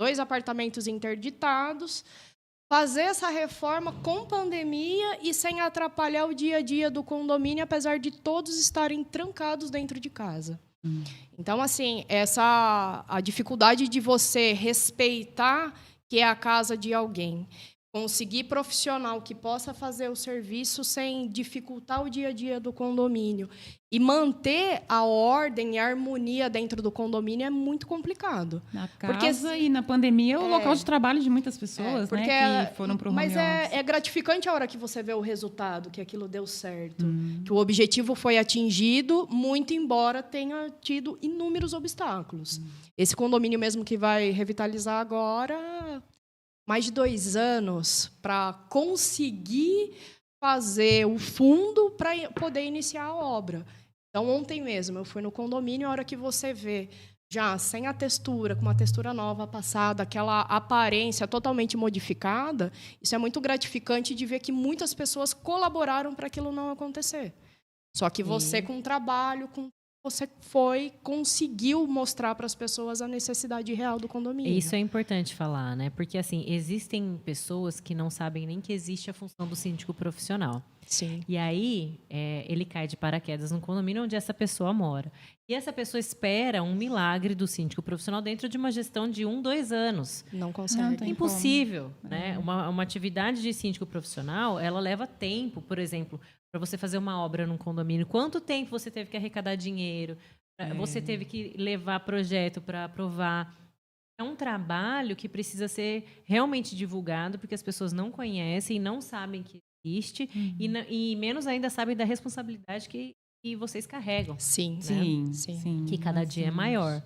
2 apartamentos interditados, fazer essa reforma com pandemia e sem atrapalhar o dia a dia do condomínio, apesar de todos estarem trancados dentro de casa. Então, assim, a dificuldade de você respeitar que é a casa de alguém, conseguir profissional que possa fazer o serviço sem dificultar o dia a dia do condomínio e manter a ordem e a harmonia dentro do condomínio é muito complicado. Na casa e na pandemia, o local de trabalho de muitas pessoas, né, que foram para o home office. Mas é gratificante a hora que você vê o resultado, que aquilo deu certo, que o objetivo foi atingido, muito embora tenha tido inúmeros obstáculos. Esse condomínio mesmo que vai revitalizar agora... mais de 2 anos para conseguir fazer o fundo para poder iniciar a obra. Então, ontem mesmo, eu fui no condomínio, a hora que você vê, já sem a textura, com uma textura nova passada, aquela aparência totalmente modificada, isso é muito gratificante de ver que muitas pessoas colaboraram para aquilo não acontecer. Só que você, com trabalho, com você conseguiu mostrar para as pessoas a necessidade real do condomínio. Isso é importante falar, né? Porque, assim, existem pessoas que não sabem nem que existe a função do síndico profissional. Sim. E aí, ele cai de paraquedas no condomínio onde essa pessoa mora. E essa pessoa espera um milagre do síndico profissional dentro de uma gestão de 1, 2 anos. Não consegue. Não tem Impossível, né? Uma atividade de síndico profissional, ela leva tempo, por exemplo, para você fazer uma obra num condomínio. Quanto tempo você teve que arrecadar dinheiro? Você teve que levar projeto para aprovar? É um trabalho que precisa ser realmente divulgado, porque as pessoas não conhecem e não sabem que existe, e menos ainda sabem da responsabilidade que vocês carregam, Sim, Sim. que cada dia é maior.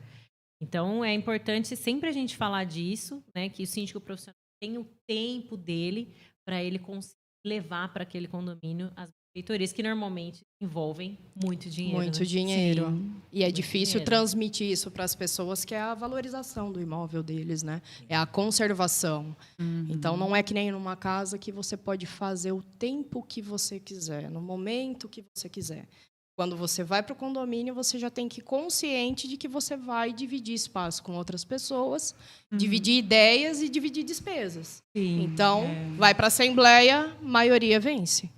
Então, é importante sempre a gente falar disso, né, que o síndico profissional tem o tempo dele para ele conseguir levar para aquele condomínio as benfeitorias que normalmente envolvem muito dinheiro. Muito né? dinheiro. Sim. E é Muito difícil dinheiro. transmitir isso para as pessoas, que é a valorização do imóvel deles, né? É a conservação. Então, não é que nem numa casa que você pode fazer o tempo que você quiser, no momento que você quiser. Quando você vai para o condomínio, você já tem que ir consciente de que você vai dividir espaço com outras pessoas, dividir ideias e dividir despesas. Sim. Então, vai para a assembleia, maioria vence.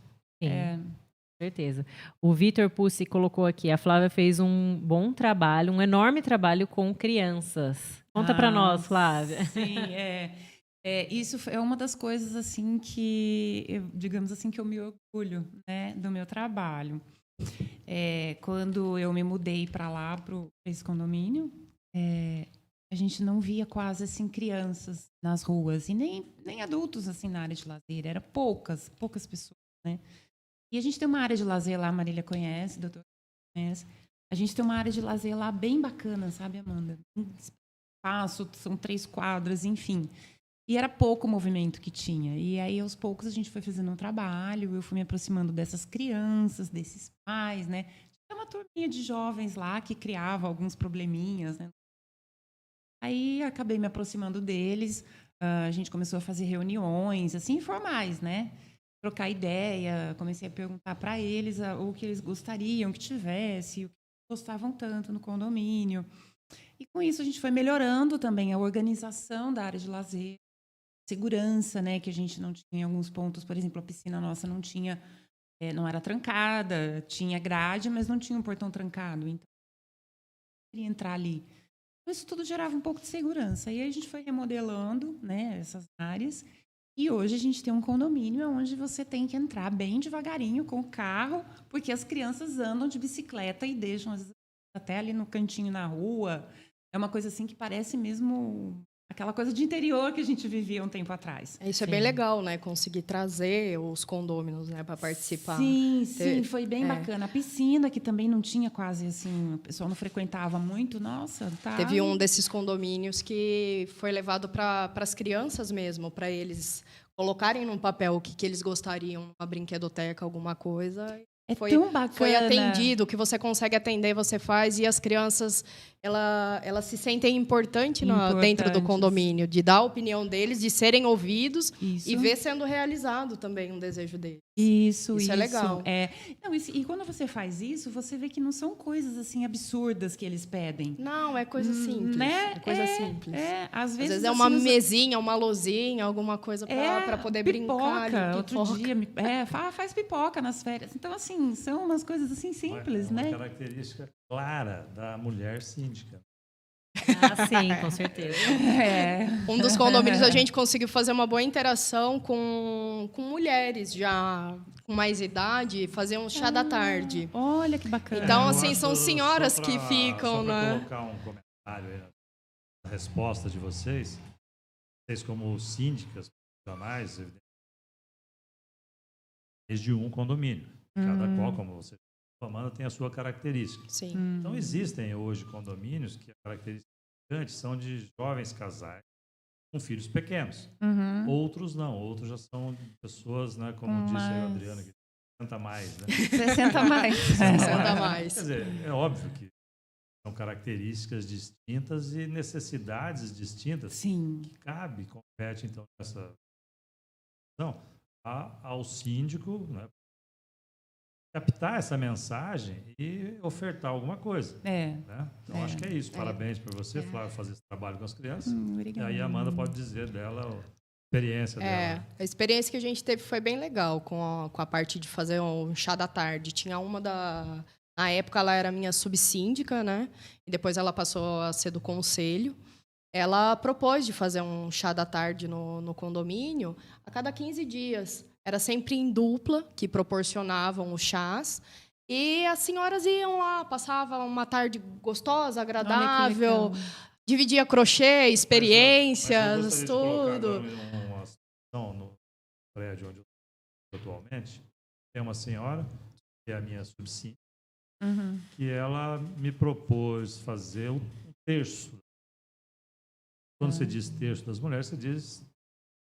Sim, com certeza. O Vitor Pussi colocou aqui, a Flávia fez um bom trabalho, um enorme trabalho com crianças. Conta para nós, Flávia. Sim, isso é uma das coisas assim que, digamos assim, que eu me orgulho, né, do meu trabalho. Quando eu me mudei para lá, para esse condomínio, a gente não via quase assim crianças nas ruas e nem adultos assim na área de lazer. Era poucas pessoas, né? E a gente tem uma área de lazer lá, a Marília conhece, o doutor conhece. A gente tem uma área de lazer lá bem bacana, sabe, Amanda? Um espaço, são 3 quadras, enfim. E era pouco o movimento que tinha. E aí, aos poucos, a gente foi fazendo um trabalho, eu fui me aproximando dessas crianças, desses pais, né? Tinha uma turminha de jovens lá que criava alguns probleminhas, né? Aí, acabei me aproximando deles, a gente começou a fazer reuniões, assim, informais, né? Trocar ideia, comecei a perguntar para eles o que eles gostariam que tivesse, o que gostavam tanto no condomínio. E com isso a gente foi melhorando também a organização da área de lazer, segurança, né, que a gente não tinha em alguns pontos, por exemplo, a piscina nossa não tinha, não era trancada, tinha grade, mas não tinha um portão trancado, então queria entrar ali. Então, isso tudo gerava um pouco de segurança. E aí a gente foi remodelando, né, essas áreas. E hoje a gente tem um condomínio onde você tem que entrar bem devagarinho com o carro, porque as crianças andam de bicicleta e deixam, às vezes, até ali no cantinho na rua. É uma coisa assim que parece mesmo aquela coisa de interior que a gente vivia um tempo atrás. Isso é bem legal, né? Conseguir trazer os condôminos, né, para participar. Sim, foi bem bacana. A piscina, que também não tinha quase assim, o pessoal não frequentava muito, nossa, tá. Teve um desses condomínios que foi levado para as crianças mesmo, para eles colocarem num papel o que eles gostariam, uma brinquedoteca, alguma coisa. Tão bacana. Foi atendido, o que você consegue atender, você faz, e as crianças elas se sentem importantes dentro do condomínio, de dar a opinião deles, de serem ouvidos e ver sendo realizado também um desejo deles. Isso é legal. Não, e quando você faz isso, você vê que não são coisas assim absurdas que eles pedem. Não, é coisa simples. Né? É coisa simples. Às vezes é uma assim, mesinha, uma luzinha, alguma coisa para poder brincar. Ali, outro dia, faz pipoca nas férias. Então, assim, são umas coisas assim simples, uma né? característica clara da mulher síndica. Ah, sim, com certeza. Um dos condomínios a gente conseguiu fazer uma boa interação com mulheres já com mais idade, fazer um chá da tarde. Olha que bacana. Então, assim, são senhoras que ficam, só pra né? colocar um comentário aí na resposta de vocês como síndicas profissionais, desde um condomínio. Cada qual, como você falando, tem a sua característica. Sim. Então, existem hoje condomínios que a característica são de jovens casais com filhos pequenos. Outros não, outros já são pessoas, né, como disse aí o Adriano, que 60 mais, né? 60 mais. 60 mais. Quer dizer, é óbvio que são características distintas e necessidades distintas. Sim. Que compete, então, nessa questão ao síndico, né, captar essa mensagem e ofertar alguma coisa. Né? Então, acho que é isso. Parabéns por você, Flávia, fazer esse trabalho com as crianças. E aí a Amanda pode dizer dela a experiência dela. A experiência que a gente teve foi bem legal com a parte de fazer um chá da tarde. Tinha na época, ela era minha subsíndica, né? E depois ela passou a ser do conselho. Ela propôs de fazer um chá da tarde no condomínio a cada 15 dias. Era sempre em dupla, que proporcionavam os chás. E as senhoras iam lá, passavam uma tarde gostosa, agradável, dividia crochê, experiências, mas tudo. Uma situação no prédio onde eu estou atualmente, tem uma senhora, que é a minha subsíndica, que ela me propôs fazer um terço. Quando você diz terço das mulheres, você diz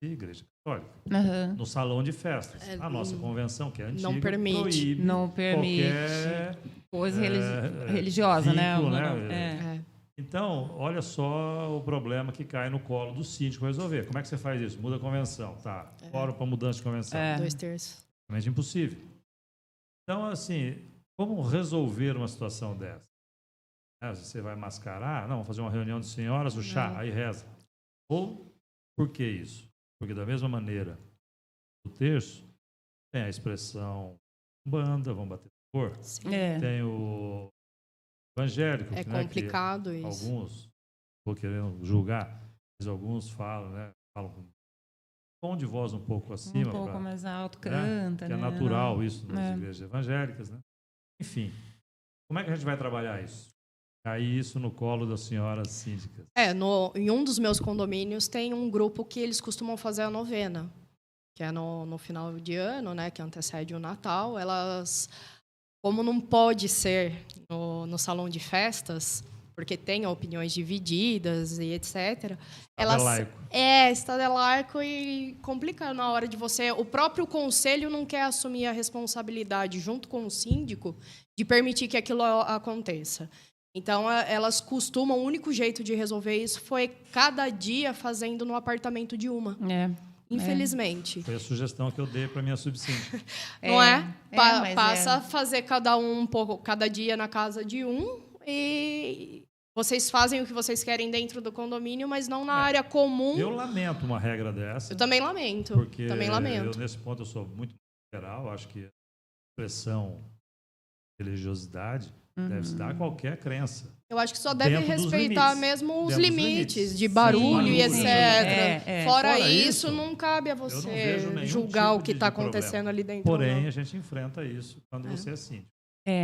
de igreja católica. No salão de festas. A nossa convenção, que é antiga, não permite qualquer coisa religiosa, vínculo, né? Então, olha só o problema que cai no colo do síndico resolver. Como é que você faz isso? Muda a convenção. Tá. Fórum para mudança de convenção. 2 terços. Realmente impossível. Então, assim, como resolver uma situação dessa? Você vai mascarar? Não, vamos fazer uma reunião de senhoras, o chá, aí reza. Ou, por que isso? Porque da mesma maneira, o terço tem a expressão banda, vamos bater por. Tem o evangélico. É complicado isso. Alguns, vou querendo julgar, mas alguns falam, né? Falam com tom de voz um pouco acima. Um pouco mais alto, né? canta. Que é natural isso nas igrejas evangélicas, né? Enfim, como é que a gente vai trabalhar isso? Cair isso no colo das senhoras síndicas. Em um dos meus condomínios tem um grupo que eles costumam fazer a novena, que é no final de ano, né, que antecede o Natal. Elas, como não pode ser no salão de festas, porque tem opiniões divididas e etc. Estado é laico e complica na hora de você... O próprio conselho não quer assumir a responsabilidade, junto com o síndico, de permitir que aquilo aconteça. Então, elas costumam... O único jeito de resolver isso foi cada dia fazendo no apartamento de uma. Infelizmente. Foi a sugestão que eu dei para minha subsíndica. Não é? Passa a fazer cada um pouco, cada dia na casa de um e vocês fazem o que vocês querem dentro do condomínio, mas não na área comum. Eu lamento uma regra dessa. Eu também lamento. Porque também lamento. Eu, nesse ponto, eu sou muito liberal. Acho que a expressão religiosidade deve se dar a qualquer crença. Eu acho que só deve respeitar mesmo os limites de barulho e etc. Fora isso, não cabe a você julgar o que está acontecendo ali dentro. Porém, a gente enfrenta isso quando você é síndico.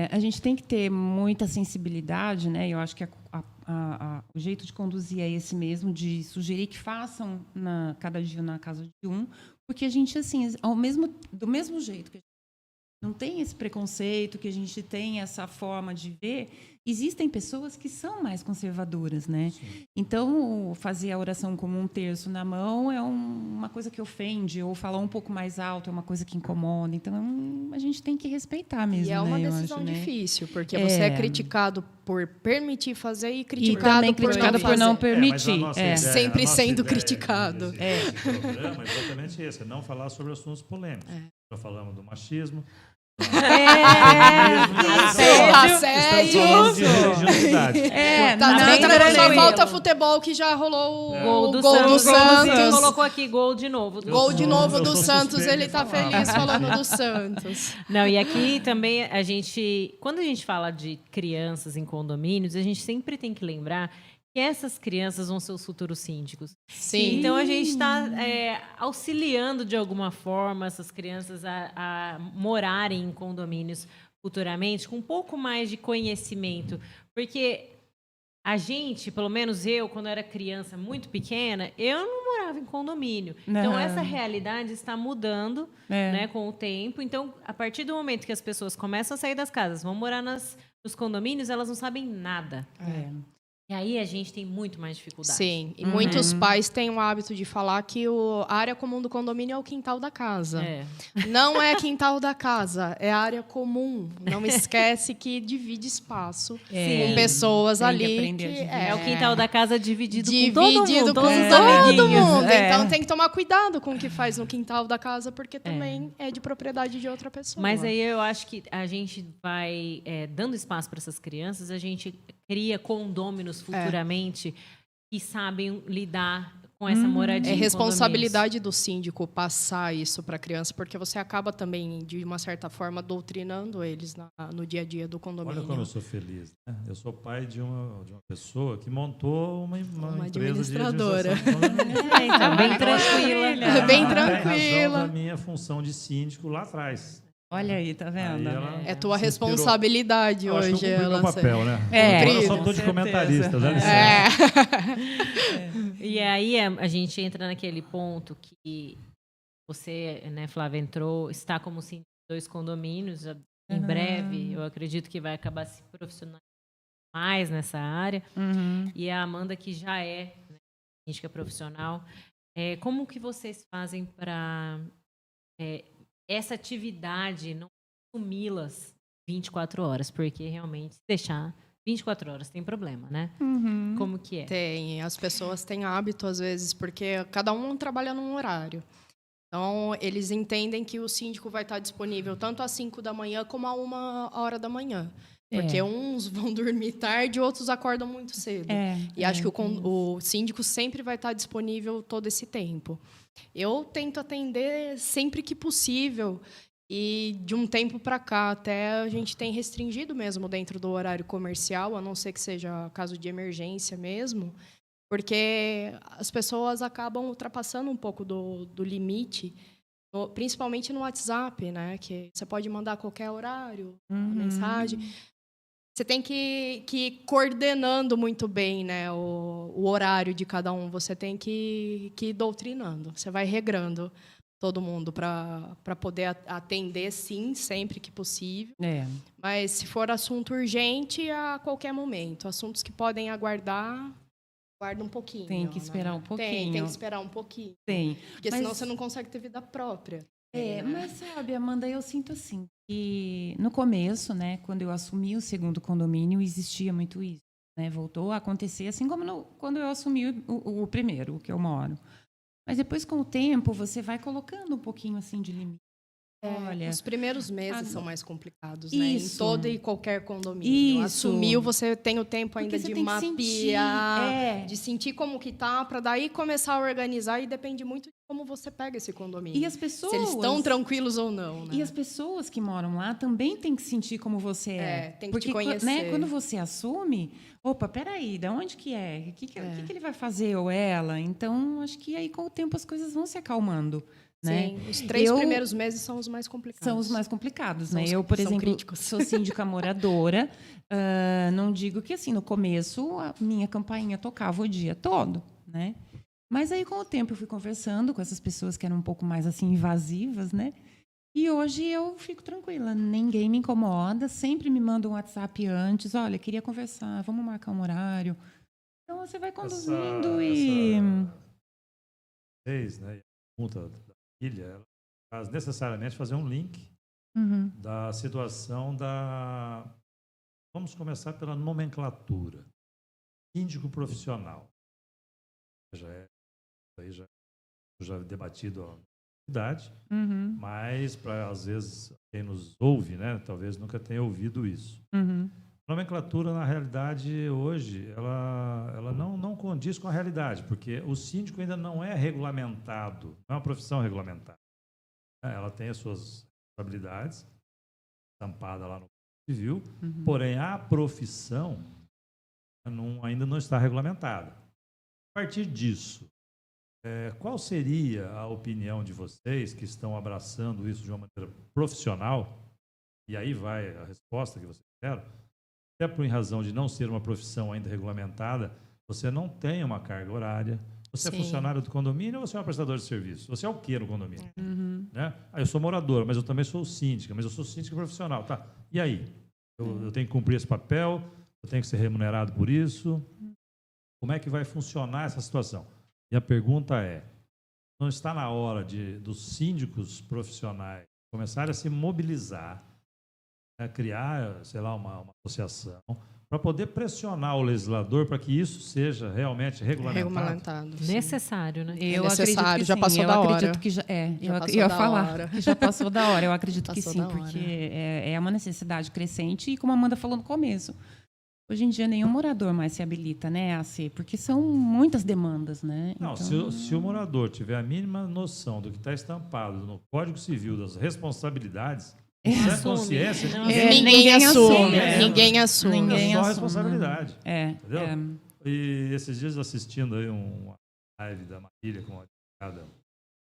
A gente tem que ter muita sensibilidade, né? Eu acho que o jeito de conduzir é esse mesmo, de sugerir que façam cada dia na casa de um, porque a gente, assim, do mesmo jeito que a gente não tem esse preconceito, que a gente tem essa forma de ver, existem pessoas que são mais conservadoras, né? Sim. Então, fazer a oração como um terço na mão é uma coisa que ofende, ou falar um pouco mais alto é uma coisa que incomoda. Então, a gente tem que respeitar mesmo, e é uma decisão difícil, porque você é criticado por permitir fazer e criticado por não permitir. Sempre sendo criticado. Esse programa é exatamente esse, é não falar sobre assuntos polêmicos. Já falamos do machismo, assédio. Só falta futebol, que já rolou o gol do Santos. Colocou aqui gol de novo. Gol de novo do Santos, ele tá feliz falando do Santos. Não, e aqui também quando a gente fala de crianças em condomínios, a gente sempre tem que lembrar que essas crianças vão ser os futuros síndicos. Sim. Então, a gente está auxiliando, de alguma forma, essas crianças a morarem em condomínios futuramente com um pouco mais de conhecimento. Porque a gente, pelo menos eu, quando era criança muito pequena, eu não morava em condomínio. Então, essa realidade está mudando né, com o tempo. Então, a partir do momento que as pessoas começam a sair das casas, vão morar nos condomínios, elas não sabem nada. E aí a gente tem muito mais dificuldade. Sim, e muitos pais têm o hábito de falar que a área comum do condomínio é o quintal da casa. Não é quintal da casa, é área comum. Não esquece que divide espaço com pessoas ali. É o quintal da casa dividido com todo mundo. Então tem que tomar cuidado com o que faz no quintal da casa, porque também é de propriedade de outra pessoa. Mas aí eu acho que a gente vai dando espaço para essas crianças, a gente cria condôminos futuramente que sabem lidar com essa moradia. É responsabilidade do síndico passar isso para a criança, porque você acaba também, de uma certa forma, doutrinando eles no dia a dia do condomínio. Olha como eu sou feliz, né? Eu sou pai de uma pessoa que montou uma empresa administradora. de administração. Então, bem tranquila. Bem Tem razão tranquila. da minha função de síndico lá atrás. Olha aí, tá vendo? É tua responsabilidade hoje. Acho que eu cumpri meu papel, né? Agora eu só estou de comentarista. E aí a gente entra naquele ponto que você, né, Flávia, está como síndico de 2 condomínios. Em breve, eu acredito que vai acabar se profissionalizando mais nessa área. E a Amanda, que já é, né, síndica profissional. Como que vocês fazem para essa atividade não consumi-las 24 horas? Porque realmente, se deixar 24 horas tem problema, né? Como que é? Tem. As pessoas têm hábito, às vezes, porque cada um trabalha num horário. Então, eles entendem que o síndico vai estar disponível tanto às 5 da manhã como a 1h da manhã. Porque uns vão dormir tarde, outros acordam muito cedo. E acho que o síndico sempre vai estar disponível todo esse tempo. Eu tento atender sempre que possível. E de um tempo para cá, até a gente tem restringido mesmo dentro do horário comercial, a não ser que seja caso de emergência mesmo, porque as pessoas acabam ultrapassando um pouco do limite, principalmente no WhatsApp, né? Que você pode mandar a qualquer horário, mensagem. Você tem que ir coordenando muito bem, né, o horário de cada um. Você tem que ir doutrinando. Você vai regrando todo mundo para poder atender, sim, sempre que possível. Mas, se for assunto urgente, a qualquer momento. Assuntos que podem aguardar, aguarda um pouquinho. Tem que esperar um pouquinho. Tem que esperar um pouquinho. Porque senão você não consegue ter vida própria. Mas sabe, Amanda, eu sinto assim, que no começo, né, quando eu assumi o 2º condomínio, existia muito isso, né? Voltou a acontecer, assim como quando eu assumi o primeiro, o que eu moro. Mas depois, com o tempo, você vai colocando um pouquinho assim de limite. Olha, os primeiros meses são mais complicados, né? Isso. Em todo e qualquer condomínio. Isso. Assumiu, você tem o tempo ainda Porque de você tem que mapear, de sentir como que tá, para daí começar a organizar, e depende muito de como você pega esse condomínio. E as pessoas, se eles estão tranquilos ou não, né? E as pessoas que moram lá também têm que sentir como você é. Tem que porque, te conhecer. Né, quando você assume, opa, peraí, de onde que é? O que ele vai fazer, ou ela? Então, acho que aí, com o tempo, as coisas vão se acalmando. Né? Sim, os 3 primeiros meses são os mais complicados. São os mais complicados, né? Eu, por exemplo, sou síndica moradora. Não digo que, assim, no começo, a minha campainha tocava o dia todo, né? Mas aí, com o tempo, eu fui conversando com essas pessoas que eram um pouco mais, assim, invasivas, né? E hoje eu fico tranquila, ninguém me incomoda, sempre me manda um WhatsApp antes, olha, queria conversar, vamos marcar um horário. Então, você vai conduzindo né? A pergunta ela faz necessariamente fazer um link da situação da... Vamos começar pela nomenclatura. Síndico profissional. Já debatido a idade, mas, às vezes, quem nos ouve, né, talvez nunca tenha ouvido isso. A nomenclatura, na realidade, hoje, ela não condiz com a realidade, porque o síndico ainda não é regulamentado, não é uma profissão regulamentada. Ela tem as suas responsabilidades, estampada lá no civil, porém a profissão ainda não está regulamentada. A partir disso, qual seria a opinião de vocês que estão abraçando isso de uma maneira profissional? E aí vai a resposta que vocês querem. Até por razão de não ser uma profissão ainda regulamentada, você não tem uma carga horária. Você é funcionário do condomínio ou você é um prestador de serviço? Você é o quê no condomínio? Né? Eu sou morador, mas eu também sou síndica, mas eu sou síndica profissional. Tá. E aí? Eu tenho que cumprir esse papel? Eu tenho que ser remunerado por isso? como é que vai funcionar essa situação? E a pergunta é, não está na hora dos síndicos profissionais começarem a se mobilizar, a criar, sei lá, uma associação, para poder pressionar o legislador para que isso seja realmente regulamentado? sim. Necessário, né? Eu necessário, acredito que já sim. passou eu da hora. acredito que já Já passou eu ia da falar hora. que já passou da hora. Eu acredito que Passou sim, da hora. porque é uma necessidade crescente e como a Amanda falou no começo, hoje em dia nenhum morador mais se habilita, né, a ser, porque são muitas demandas, né? Não, Então, se o morador tiver a mínima noção do que está estampado no Código Civil das responsabilidades, sem Assume. consciência, Não, Ninguém assume. é. Ninguém assume. Ninguém é só assume. responsabilidade. entendeu? E esses dias assistindo aí uma live da Marília com uma advogada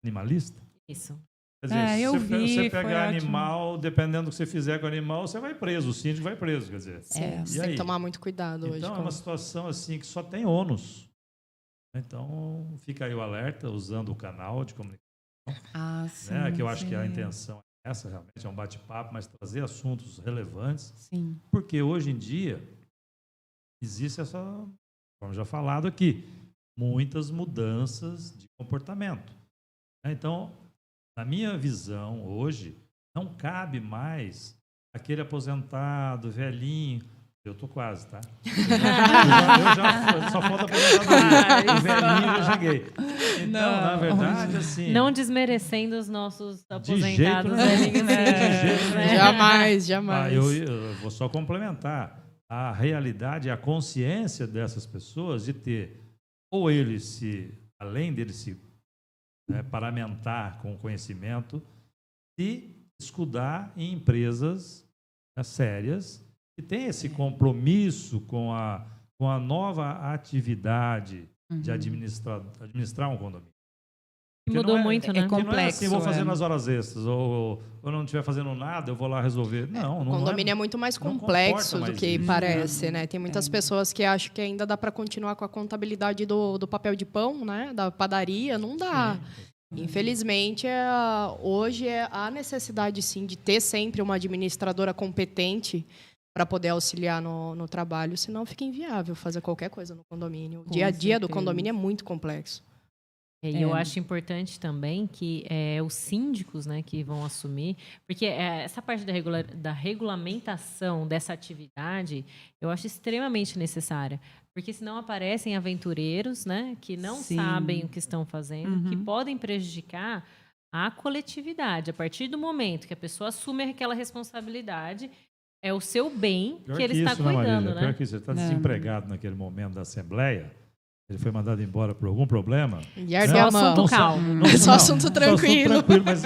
animalista, Isso. quer dizer, eu se vi, você foi pegar ótimo. animal, dependendo do que você fizer com o animal, você vai preso, o síndico vai preso, quer dizer. É. E Você tem aí? que tomar muito cuidado hoje. Então é com- uma situação assim que só tem ônus. Então fica aí o alerta, usando o canal de comunicação, Sim, né, que eu acho sim. que a intenção é essa, realmente, é um bate-papo, mas trazer assuntos relevantes, Sim. porque hoje em dia existe essa, como já falado aqui, muitas mudanças de comportamento. Então, na minha visão, hoje, não cabe mais aquele aposentado, velhinho. Eu tô quase, tá? Só falta aposentadoria. O velhinho eu já cheguei. Então, na verdade, assim... Não desmerecendo os nossos De jeito aposentados. nenhum. né? De jeito nenhum. Jamais, jamais. Eu vou só complementar. A realidade, a consciência dessas pessoas de ter, ou eles além deles se paramentar com conhecimento, se escudar em empresas sérias que têm esse compromisso com a nova atividade de administrar um condomínio. Porque Mudou não muito, né? é que não é complexo, assim, vou fazer é. nas horas extras, ou eu não estiver fazendo nada, eu vou lá resolver. Não, O não condomínio é muito mais não complexo comporta do mais que isso. parece, né? Tem muitas pessoas que acham que ainda dá para continuar com a contabilidade do papel de pão, né? Da padaria, não dá. Infelizmente, hoje há necessidade, sim, de ter sempre uma administradora competente para poder auxiliar no trabalho, senão fica inviável fazer qualquer coisa no condomínio. O dia a dia do certeza. condomínio é muito complexo. E eu acho importante também que os síndicos, né, que vão assumir, porque essa parte da regulamentação dessa atividade, eu acho extremamente necessária, porque senão aparecem aventureiros, né, que não Sim. sabem o que estão fazendo, que podem prejudicar a coletividade. A partir do momento que a pessoa assume aquela responsabilidade, é o seu bem Pior que ele que está isso, né, cuidando, Marília? Pior né? que isso, ele está desempregado naquele momento da Assembleia, ele foi mandado embora por algum problema. E ergue Só a mão. assunto calmo. É só assunto tranquilo. Mas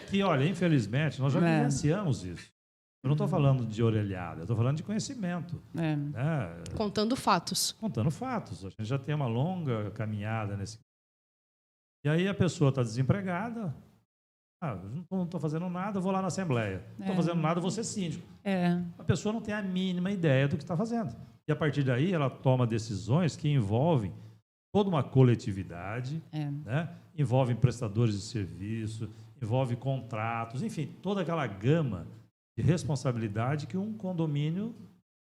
que, olha, infelizmente, nós já vivenciamos isso. Eu não estou falando de orelhada, eu estou falando de conhecimento. Né? Contando fatos. Contando fatos. A gente já tem uma longa caminhada nesse. E aí a pessoa está desempregada. Não estou fazendo nada, vou lá na Assembleia. Não estou fazendo nada, vou ser síndico. A pessoa não tem a mínima ideia do que está fazendo. E a partir daí ela toma decisões que envolvem toda uma coletividade, né? Envolvem prestadores de serviço, envolve contratos, enfim, toda aquela gama de responsabilidade que um condomínio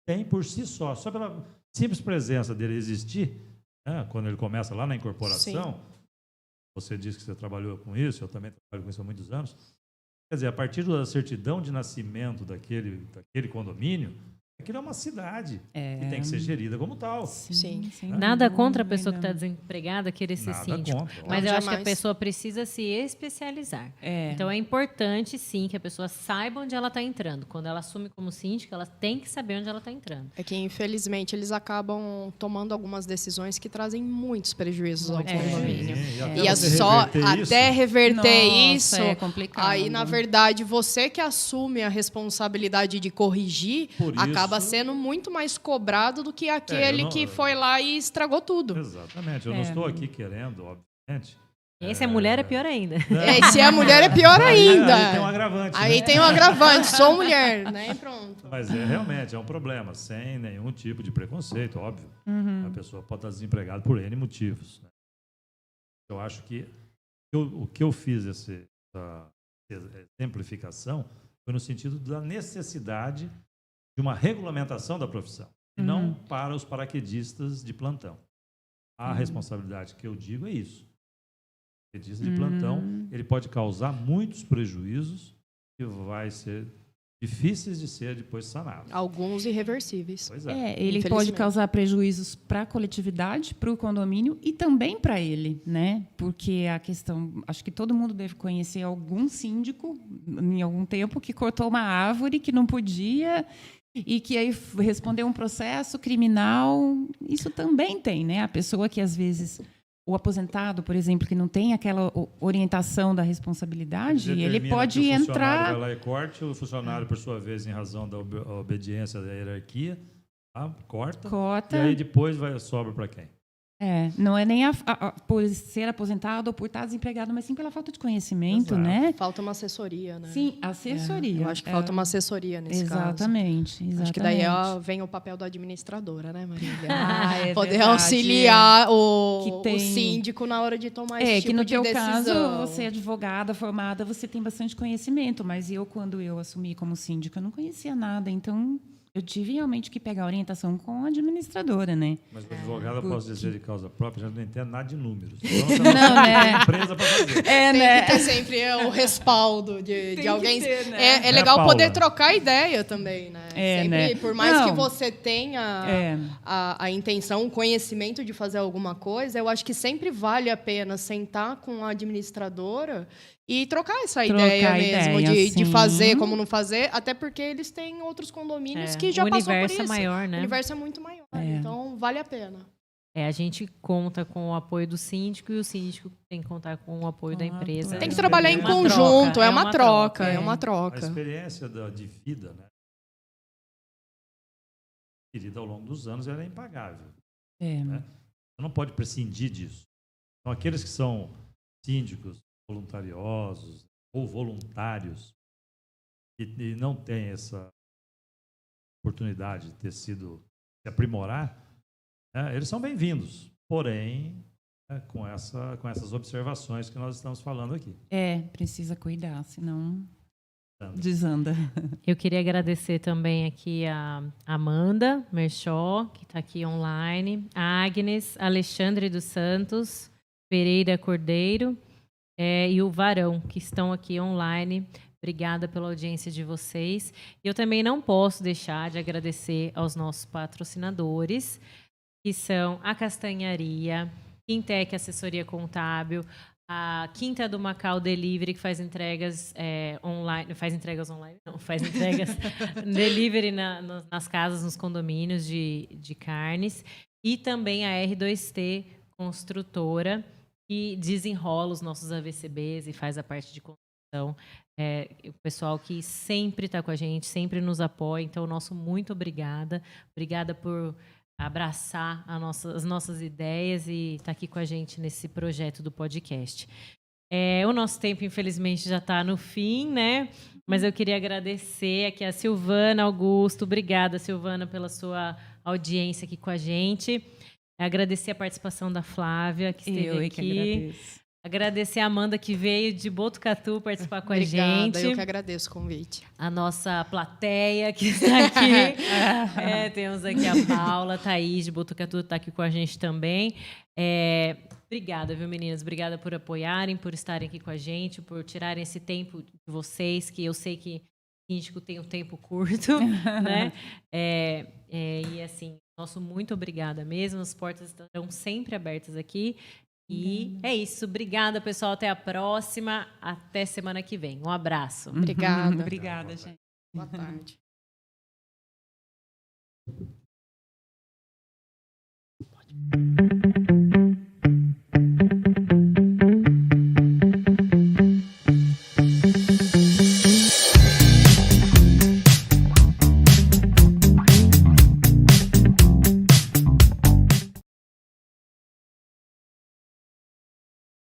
tem por si só. Só pela simples presença dele existir, né? Quando ele começa lá na incorporação, você disse que você trabalhou com isso, eu também trabalho com isso há muitos anos. Quer dizer, a partir da certidão de nascimento daquele condomínio, aquilo é uma cidade que tem que ser gerida como tal. Sim. Nada contra a pessoa que está desempregada querer ser Nada síndico. contra. Mas Não, eu acho que a jamais. pessoa precisa se especializar. Então é importante, sim, que a pessoa saiba onde ela está entrando. Quando ela assume como síndica, ela tem que saber onde ela está entrando. É que, infelizmente, eles acabam tomando algumas decisões que trazem muitos prejuízos ao condomínio. E é só até reverter isso, é complicado. aí, na verdade, você que assume a responsabilidade de corrigir, Por isso- acaba sendo muito mais cobrado do que aquele não- que foi lá e estragou tudo. Exatamente. Eu não estou aqui querendo, obviamente. E se é mulher, é pior ainda. E se é mulher, é pior ainda. Aí tem um agravante. Aí né? tem um agravante, sou mulher, né? E pronto. Mas realmente é um problema, sem nenhum tipo de preconceito, óbvio. A pessoa pode estar desempregada por N motivos. Né? Eu acho que o que eu fiz essa exemplificação foi no sentido da necessidade de uma regulamentação da profissão, e não para os paraquedistas de plantão. A responsabilidade que eu digo é isso. O petista de plantão, ele pode causar muitos prejuízos que vai ser difíceis de ser depois sanados. Alguns irreversíveis. Pois é. Ele pode causar prejuízos para a coletividade, para o condomínio e também para ele, né? Porque a questão, acho que todo mundo deve conhecer algum síndico em algum tempo que cortou uma árvore que não podia e que aí respondeu um processo criminal. Isso também tem, né? A pessoa que às vezes o aposentado, por exemplo, que não tem aquela orientação da responsabilidade, ele pode que o entrar. funcionário vai lá e corte, o funcionário, por sua vez, em razão da obediência da hierarquia, corta. E aí depois sobra para quem? Não é nem por ser aposentado ou por estar desempregado, mas sim pela falta de conhecimento, Exato. né? Falta uma assessoria, né? Sim, assessoria. Eu acho que falta uma assessoria nesse caso. Exatamente. Acho que daí vem o papel da administradora, né, Marília? É Poder verdade, auxiliar o síndico na hora de tomar esse tipo que no de teu decisão. caso, você é advogada formada, você tem bastante conhecimento, mas quando eu assumi como síndica, eu não conhecia nada, então eu tive realmente que pegar a orientação com a administradora, né? Mas o advogado, eu posso dizer de causa própria, já não entendo nada de números. Então, você não, né? tem empresa para fazer. Tem que ter sempre o respaldo de alguém. Ter, né? É legal Paula? poder trocar ideia também, né? Sempre, né? por mais que você tenha É. a intenção, o conhecimento de fazer alguma coisa, eu acho que sempre vale a pena sentar com a administradora e trocar essa ideia mesmo de fazer como não fazer, até porque eles têm outros condomínios que já passou por isso. O universo é maior, né? O universo é muito maior, então vale a pena. A gente conta com o apoio do síndico e o síndico tem que contar com o apoio da empresa. Tem que trabalhar em uma conjunto, troca, é uma troca. A experiência de vida, né, adquirida ao longo dos anos, ela é impagável. Né? Você não pode prescindir disso. Então, aqueles que são síndicos voluntariosos ou voluntários e não têm essa oportunidade de ter sido se aprimorar, eles são bem-vindos, porém com essas observações que nós estamos falando aqui. Precisa cuidar, senão desanda. Eu queria agradecer também aqui a Amanda Merchó, que está aqui online, a Agnes, Alexandre dos Santos, Pereira Cordeiro e o Varão, que estão aqui online. Obrigada pela audiência de vocês. E eu também não posso deixar de agradecer aos nossos patrocinadores, que são a Castanharia, Quintec Assessoria Contábil, a Quinta do Macau Delivery, que faz entregas online, faz entregas delivery nas casas, nos condomínios de carnes, e também a R2T Construtora, que desenrola os nossos AVCBs e faz a parte de construção. O pessoal que sempre está com a gente, sempre nos apoia, então, nosso muito obrigada. Obrigada por abraçar as nossas ideias e estar aqui com a gente nesse projeto do podcast. O nosso tempo, infelizmente, já está no fim, né? Mas eu queria agradecer aqui a Silvana Augusto. Obrigada, Silvana, pela sua audiência aqui com a gente. Agradecer a participação da Flávia, que esteve aqui. Que agradeço. Agradecer a Amanda, que veio de Botucatu participar com a Obrigada, gente. Eu que agradeço o convite. A nossa plateia que está aqui. Temos aqui a Paula, a Thaís de Botucatu, está aqui com a gente também. Obrigada, viu, meninas? Obrigada por apoiarem, por estarem aqui com a gente, por tirarem esse tempo de vocês, que eu sei que o síndico tem um tempo curto, né? E, assim, nosso muito obrigada mesmo. As portas estarão sempre abertas aqui. E é isso. Obrigada, pessoal. Até a próxima. Até semana que vem. Um abraço. Obrigada. Obrigada, gente. Boa tarde. Pode.